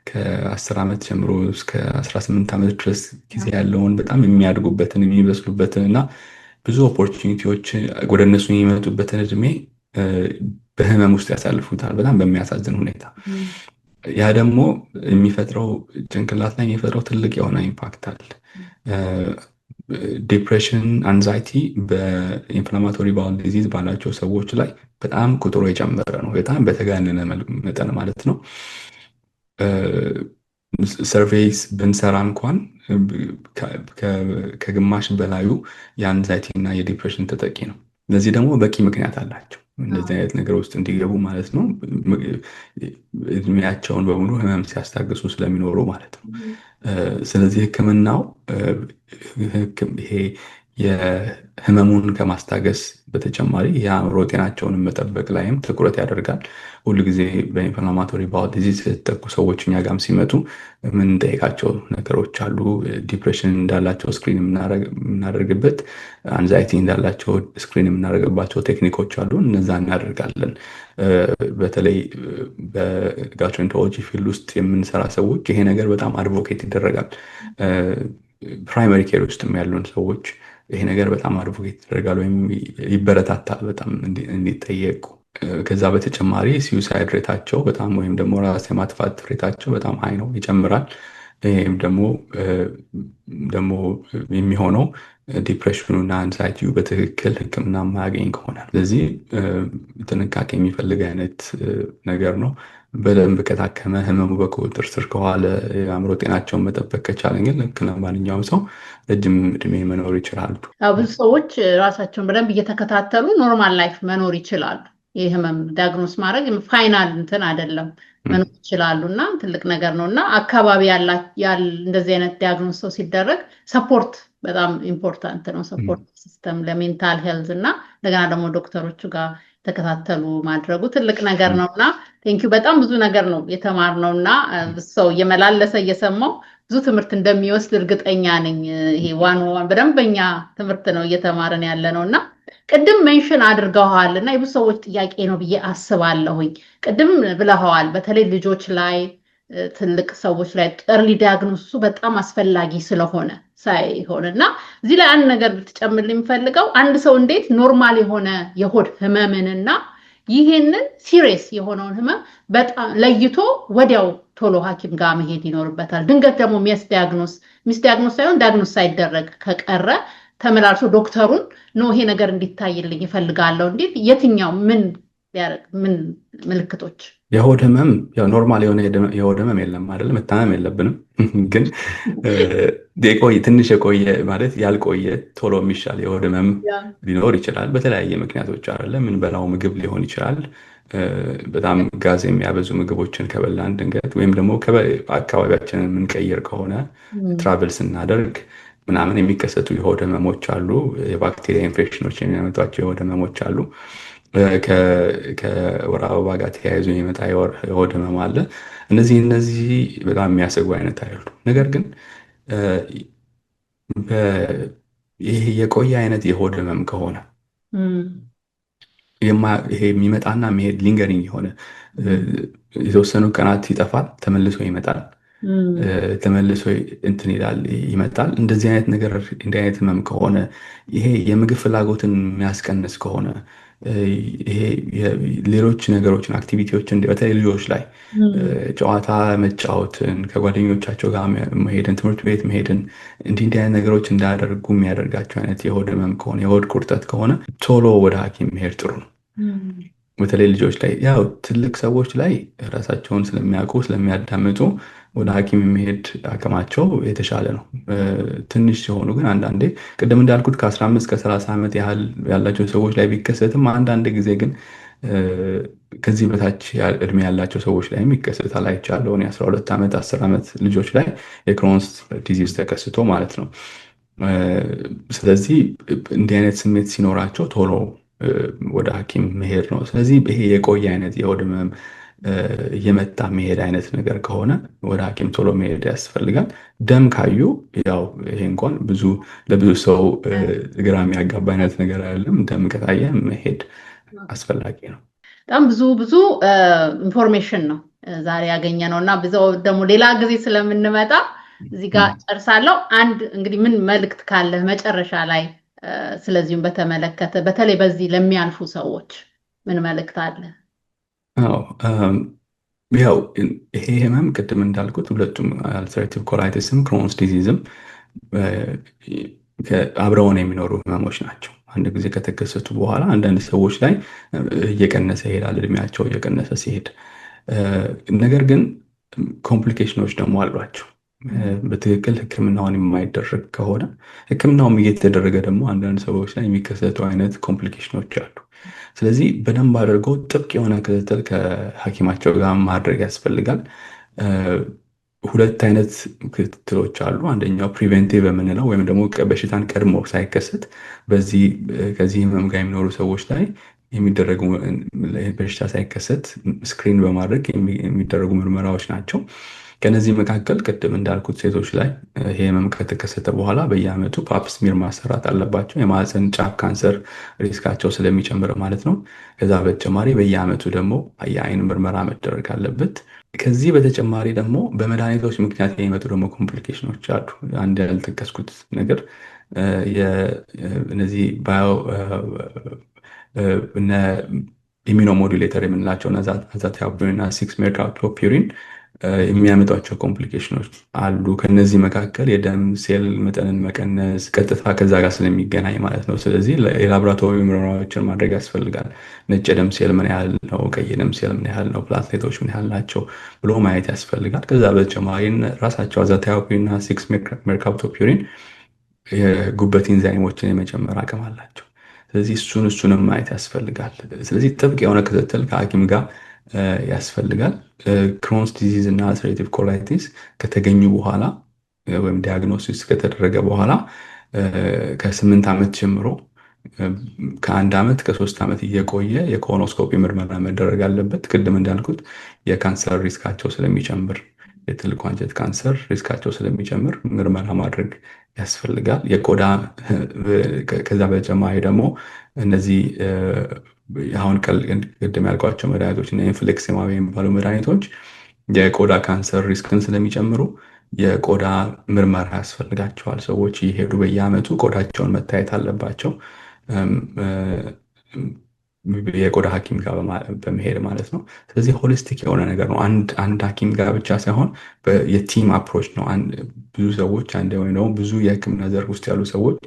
ከ10 ዓመት ጀምሮ እስከ 18 ዓመት ድረስ ጊዜ ያለውን በጣም የሚያድጉበትን የሚበስሉበትን እና ብዙ ኦፖርቹኒቲዎች ወደ እነሱ የሚመጡበትን እድሜ በህመም ውስጥ ያሳልፉታል በጣም በሚያሳዝን ሁኔታ። ያ ደግሞ የሚፈጥረው ጭንቅላት ላይ የሚፈጥረው ትልቅ የሆነ ኢምፓክት አለ። ዲፕሬሽን፣ አንዛይቲ በኢንፍላማቶሪ ባውል ዲዚዝ ባላቸው ሰዎች ላይ በጣም ቁጥሩ የጨመረ ነው። በጣም በተጋነነ መጠን ማለት ነው። ሰርቬይስ ብንሰራ እንኳን ከግማሽ በላዩ የአንዛይቲ እና የዲፕሬሽን ተጠቂ ነው። እነዚህ ደግሞ በቂ ምክንያት አላቸው እንደዚህ አይነት ነገር ውስጥ እንዲገቡ ማለት ነው። እድሜያቸውን በሙሉ ህመም ሲያስታግሱ ስለሚኖሩ ማለት ነው። ስለዚህ ህክምናው ይሄ የህመሙን ከማስታገስ በተጨማሪ የአእምሮ ጤናቸውን መጠበቅ ላይም ትኩረት ያደርጋል። ሁሉ ጊዜ በኢንፍላማቶሪ ባውል ዲዚዝ የተጠቁ ሰዎች እኛ ጋም ሲመጡ የምንጠይቃቸው ነገሮች አሉ። ዲፕሬሽን እንዳላቸው ስክሪን የምናደርግበት፣ አንዛይቲ እንዳላቸው ስክሪን የምናደርግባቸው ቴክኒኮች አሉ። እነዛ እናደርጋለን። በተለይ በጋስትሮኢንተሮሎጂ ፊልድ ውስጥ የምንሰራ ሰዎች ይሄ ነገር በጣም አድቮኬት ይደረጋል። ፕራይመሪ ኬር ውስጥም ያሉን ሰዎች ይሄ ነገር በጣም አድቮኬት ይደረጋል ወይም ይበረታታል በጣም እንዲጠየቁ። ከዛ በተጨማሪ ሲዩሳይድ ሬታቸው በጣም ወይም ደግሞ ራስ የማጥፋት ሬታቸው በጣም ሀይ ነው፣ ይጨምራል። ይህም ደግሞ የሚሆነው ዲፕሬሽኑ እና አንዛይቲው በትክክል ሕክምና የማያገኝ ከሆነ። ስለዚህ ጥንቃቄ የሚፈልግ አይነት ነገር ነው። በደንብ ከታከመ ህመሙ በቁጥጥር ስር ከዋለ የአእምሮ ጤናቸውን መጠበቅ ከቻለ ግን ልክ ማንኛውም ሰው ረጅም እድሜ መኖር ይችላሉ። ብዙ ሰዎች ራሳቸውን በደንብ እየተከታተሉ ኖርማል ላይፍ መኖር ይችላሉ። ይህ ህመም ዲያግኖስ ማድረግ ፋይናል እንትን አይደለም፣ መኖር ይችላሉ እና ትልቅ ነገር ነው። እና አካባቢ እንደዚህ አይነት ዲያግኖስ ሰው ሲደረግ ሰፖርት በጣም ኢምፖርታንት ነው። ሰፖርት ሲስተም ለሜንታል ሄልዝ እና እንደገና ደግሞ ዶክተሮቹ ጋር ተከታተሉ ማድረጉ ትልቅ ነገር ነው እና ቴንኪዩ። በጣም ብዙ ነገር ነው የተማርነው እና ሰው እየመላለሰ እየሰማው ብዙ ትምህርት እንደሚወስድ እርግጠኛ ነኝ። ይሄ ዋን በደንበኛ ትምህርት ነው እየተማረን ያለ ነው እና ቅድም ሜንሽን አድርገዋል እና የብዙ ሰዎች ጥያቄ ነው ብዬ አስባለሁኝ። ቅድም ብለኸዋል፣ በተለይ ልጆች ላይ ትልቅ ሰዎች ላይ ኤርሊ ዲያግኖሱ በጣም አስፈላጊ ስለሆነ ሳይሆን እና እዚህ ላይ አንድ ነገር ልትጨምር የሚፈልገው አንድ ሰው እንዴት ኖርማል የሆነ የሆድ ህመምንና ይሄንን ሲሪየስ የሆነውን ህመም በጣም ለይቶ ወዲያው ቶሎ ሐኪም ጋር መሄድ ይኖርበታል። ድንገት ደግሞ ሚስዲያግኖስ ሳይሆን ዲያግኖስ ሳይደረግ ከቀረ ተመላልሶ ዶክተሩን ነው ይሄ ነገር እንዲታይልኝ ይፈልጋለሁ እንዴ የትኛው ምን ምልክቶች? የሆድ ህመም ያው ኖርማል የሆነ የሆድ ህመም የለም አይደለም፣ መታመም የለብንም። ግን ትንሽ የቆየ ማለት ያልቆየ ቶሎ የሚሻል የሆድ ህመም ሊኖር ይችላል። በተለያየ ምክንያቶች አይደለ፣ የምንበላው ምግብ ሊሆን ይችላል። በጣም ጋዝ የሚያበዙ ምግቦችን ከበላን ድንገት ወይም ደግሞ አካባቢያችንን የምንቀይር ከሆነ ትራቨል ስናደርግ ምናምን የሚከሰቱ የሆድ ህመሞች አሉ። የባክቴሪያ ኢንፌክሽኖች የሚያመጧቸው የሆድ ህመሞች አሉ። ከወር አበባ ጋር ተያይዞ የሚመጣ የሆድ ህመም አለ። እነዚህ በጣም የሚያሰጉ አይነት አይደሉ። ነገር ግን ይሄ የቆየ አይነት የሆድ ህመም ከሆነ ይሄ የሚመጣና የሚሄድ ሊንገሪንግ የሆነ የተወሰኑ ቀናት ይጠፋል፣ ተመልሶ ይመጣል፣ ተመልሶ እንትን ይመጣል። እንደዚህ አይነት ነገር እንዲህ አይነት ህመም ከሆነ ይሄ የምግብ ፍላጎትን የሚያስቀንስ ከሆነ ይሄ ሌሎች ነገሮችን አክቲቪቲዎችን በተለይ ልጆች ላይ ጨዋታ መጫወትን፣ ከጓደኞቻቸው ጋር መሄድን፣ ትምህርት ቤት መሄድን እንዲህ አይነት ነገሮች እንዳያደርጉ የሚያደርጋቸው አይነት የሆድ ህመም ከሆነ የሆድ ቁርጠት ከሆነ ቶሎ ወደ ሐኪም መሄድ ጥሩ ነው። በተለይ ልጆች ላይ ያው ትልቅ ሰዎች ላይ ራሳቸውን ስለሚያውቁ ስለሚያዳምጡ ወደ ሐኪም የሚሄድ አቅማቸው የተሻለ ነው። ትንሽ ሲሆኑ ግን አንዳንዴ ቅድም እንዳልኩት ከ15 ከ30 ዓመት ያህል ያላቸው ሰዎች ላይ ቢከሰትም አንዳንድ ጊዜ ግን ከዚህ በታች እድሜ ያላቸው ሰዎች ላይ ይከሰታል። አይቻለሁ እኔ 12 ዓመት 10 ዓመት ልጆች ላይ የክሮንስ ዲዚዝ ተከስቶ ማለት ነው። ስለዚህ እንዲህ አይነት ስሜት ሲኖራቸው ቶሎ ወደ ሐኪም መሄድ ነው። ስለዚህ ይሄ የቆየ አይነት የሆድ ህመም እየመጣ መሄድ አይነት ነገር ከሆነ ወደ ሐኪም ቶሎ መሄድ ያስፈልጋል። ደም ካዩ ያው ይሄ እንኳን ለብዙ ሰው ግራ የሚያጋባ አይነት ነገር አይደለም። ደም ከታየ መሄድ አስፈላጊ ነው። በጣም ብዙ ኢንፎርሜሽን ነው ዛሬ ያገኘ ነው እና ብዙ ደግሞ ሌላ ጊዜ ስለምንመጣ እዚህ ጋር ጨርሳለሁ። አንድ እንግዲህ ምን መልእክት ካለ መጨረሻ ላይ ስለዚህም በተመለከተ በተለይ በዚህ ለሚያልፉ ሰዎች ምን መልእክት አለ? ያው ይሄ ህመም ቅድም እንዳልኩት ሁለቱም አልሰሬቲቭ ኮላይቲስም ክሮንስ ዲዚዝም አብረውን የሚኖሩ ህመሞች ናቸው። አንድ ጊዜ ከተከሰቱ በኋላ አንዳንድ ሰዎች ላይ እየቀነሰ ይሄዳል እድሜያቸው እየቀነሰ ሲሄድ። ነገር ግን ኮምፕሊኬሽኖች ደግሞ አሏቸው። በትክክል ህክምናውን የማይደረግ ከሆነ ህክምናውም እየተደረገ ደግሞ አንዳንድ ሰዎች ላይ የሚከሰቱ አይነት ኮምፕሊኬሽኖች አሉ። ስለዚህ በደንብ አድርገው ጥብቅ የሆነ ክትትል ከሐኪማቸው ጋር ማድረግ ያስፈልጋል። ሁለት አይነት ክትትሎች አሉ። አንደኛው ፕሪቬንቲቭ የምንለው ወይም ደግሞ በሽታን ቀድሞ ሳይከሰት ከዚህ ህመም ጋር የሚኖሩ ሰዎች ላይ የሚደረጉ በሽታ ሳይከሰት ስክሪን በማድረግ የሚደረጉ ምርመራዎች ናቸው። ከነዚህ መካከል ቅድም እንዳልኩት ሴቶች ላይ ይሄ ህመም ከተከሰተ በኋላ በየአመቱ ፓፕ ስሚር ማሰራት አለባቸው። የማህፀን ጫፍ ካንሰር ሪስካቸው ስለሚጨምር ማለት ነው። ከዛ በተጨማሪ በየአመቱ ደግሞ የአይን ምርመራ መደረግ አለበት። ከዚህ በተጨማሪ ደግሞ በመድኃኒቶች ምክንያት የሚመጡ ደግሞ ኮምፕሊኬሽኖች አሉ። አንድ ያልጠቀስኩት ነገር እነዚህ ኢሚኖሞዱሌተር የምንላቸው አዛቲያፕሪን እና 6-ሜርካፕቶፒሪን የሚያመጧቸው ኮምፕሊኬሽኖች አሉ። ከነዚህ መካከል የደም ሴል መጠንን መቀነስ ቀጥታ ከዛ ጋር ስለሚገናኝ ማለት ነው። ስለዚህ የላቦራቶሪ ምርመራዎችን ማድረግ ያስፈልጋል። ነጭ የደም ሴል ምን ያህል ነው፣ ቀይ ደም ሴል ምን ያህል ነው፣ ፕላትሌቶች ምን ያህል ናቸው ብሎ ማየት ያስፈልጋል። ከዛ በተጨማሪ ራሳቸው አዛቲያፕሪን እና 6-ሜርካፕቶፒሪን የጉበት ኢንዛይሞችን የመጨመር አቅም አላቸው። ስለዚህ እሱንም ማየት ያስፈልጋል። ስለዚህ ጥብቅ የሆነ ክትትል ከሐኪም ጋር ያስፈልጋል። ክሮንስ ዲዚዝ እና አልሰሬቲቭ ኮላይቲስ ከተገኙ በኋላ ወይም ዲያግኖሲስ ከተደረገ በኋላ ከ8 ዓመት ጀምሮ ከ1 ዓመት ከ3 ዓመት እየቆየ የኮሎኖስኮፒ ምርመራ መደረግ አለበት። ቅድም እንዳልኩት የካንሰር ሪስካቸው ስለሚጨምር የትልቁ አንጀት ካንሰር ሪስካቸው ስለሚጨምር ምርመራ ማድረግ ያስፈልጋል። የቆዳ ከዛ በተጨማሪ ደግሞ እነዚህ አሁን ቅድም ያልኳቸው መድኃኒቶች እና ኢንፍሌክሲማዊ የሚባሉ መድኃኒቶች የቆዳ ካንሰር ሪስክን ስለሚጨምሩ የቆዳ ምርመራ ያስፈልጋቸዋል። ሰዎች እየሄዱ በየአመቱ ቆዳቸውን መታየት አለባቸው። የቆዳ ሐኪም ጋር በመሄድ ማለት ነው። ስለዚህ ሆሊስቲክ የሆነ ነገር ነው። አንድ ሐኪም ጋር ብቻ ሳይሆን የቲም አፕሮች ነው። ብዙ ሰዎች ወይም ደግሞ ብዙ የህክምና ዘርፍ ውስጥ ያሉ ሰዎች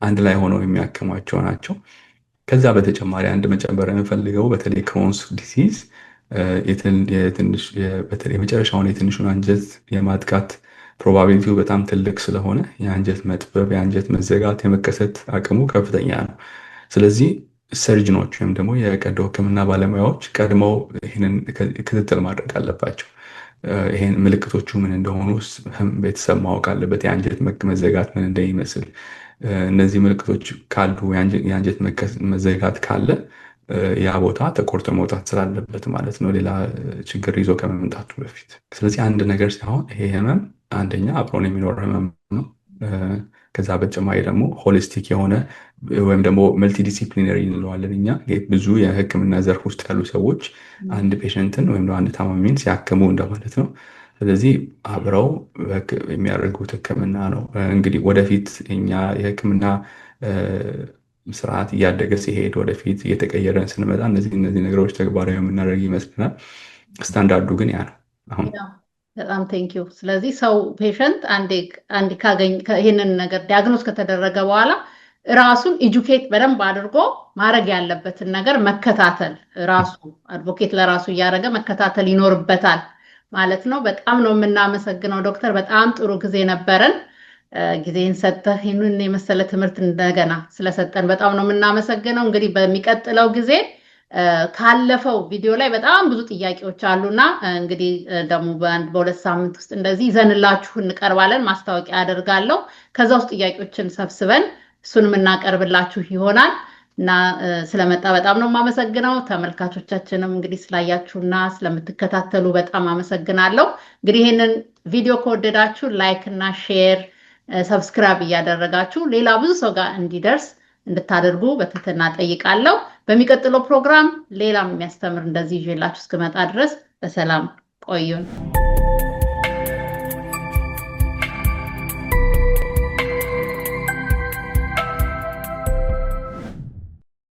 አንድ ላይ ሆነው የሚያክሟቸው ናቸው። ከዛ በተጨማሪ አንድ መጨመር የምፈልገው በተለይ ክሮንስ ዲሲዝ የመጨረሻውን የትንሹን አንጀት የማጥቃት ፕሮባቢሊቲው በጣም ትልቅ ስለሆነ የአንጀት መጥበብ፣ የአንጀት መዘጋት የመከሰት አቅሙ ከፍተኛ ነው። ስለዚህ ሰርጅኖች ወይም ደግሞ የቀዶ ህክምና ባለሙያዎች ቀድመው ይህንን ክትትል ማድረግ አለባቸው። ይሄን ምልክቶቹ ምን እንደሆኑ ቤተሰብ ማወቅ አለበት። የአንጀት መዘጋት ምን እንደሚመስል እነዚህ ምልክቶች ካሉ የአንጀት መዘጋት ካለ ያ ቦታ ተቆርጦ መውጣት ስላለበት ማለት ነው፣ ሌላ ችግር ይዞ ከመምጣቱ በፊት። ስለዚህ አንድ ነገር ሳይሆን ይሄ ህመም አንደኛ አብሮን የሚኖር ህመም ነው። ከዛ በተጨማሪ ደግሞ ሆሊስቲክ የሆነ ወይም ደግሞ መልቲዲሲፕሊነሪ እንለዋለን እኛ። ብዙ የህክምና ዘርፍ ውስጥ ያሉ ሰዎች አንድ ፔሸንትን ወይም አንድ ታማሚን ሲያክሙ እንደማለት ነው። ስለዚህ አብረው የሚያደርጉት ህክምና ነው። እንግዲህ ወደፊት እኛ የህክምና ስርዓት እያደገ ሲሄድ ወደፊት እየተቀየረን ስንመጣ እነዚህ ነገሮች ተግባራዊ የምናደርግ ይመስልናል። ስታንዳርዱ ግን ያ ነው አሁን። በጣም ቴንኪው። ስለዚህ ሰው ፔሸንት አንዴ ካገኝ ይህንን ነገር ዲያግኖስ ከተደረገ በኋላ ራሱን ኤጁኬት በደንብ አድርጎ ማድረግ ያለበትን ነገር መከታተል፣ ራሱ አድቮኬት ለራሱ እያደረገ መከታተል ይኖርበታል ማለት ነው። በጣም ነው የምናመሰግነው ዶክተር። በጣም ጥሩ ጊዜ ነበረን። ጊዜን ሰጠህ ይህንን የመሰለ ትምህርት እንደገና ስለሰጠን በጣም ነው የምናመሰግነው። እንግዲህ በሚቀጥለው ጊዜ ካለፈው ቪዲዮ ላይ በጣም ብዙ ጥያቄዎች አሉና እንግዲህ ደግሞ በ2 ሳምንት ውስጥ እንደዚህ ይዘንላችሁ እንቀርባለን። ማስታወቂያ አደርጋለሁ። ከዛ ውስጥ ጥያቄዎችን ሰብስበን እሱን የምናቀርብላችሁ ይሆናል እና ስለመጣ በጣም ነው የማመሰግነው። ተመልካቾቻችንም እንግዲህ ስላያችሁና ስለምትከታተሉ በጣም አመሰግናለሁ። እንግዲህ ይህንን ቪዲዮ ከወደዳችሁ ላይክ እና ሼር፣ ሰብስክራይብ እያደረጋችሁ ሌላ ብዙ ሰው ጋር እንዲደርስ እንድታደርጉ በትህትና ጠይቃለሁ። በሚቀጥለው ፕሮግራም ሌላም የሚያስተምር እንደዚህ ይዤላችሁ እስክመጣ ድረስ በሰላም ቆዩን።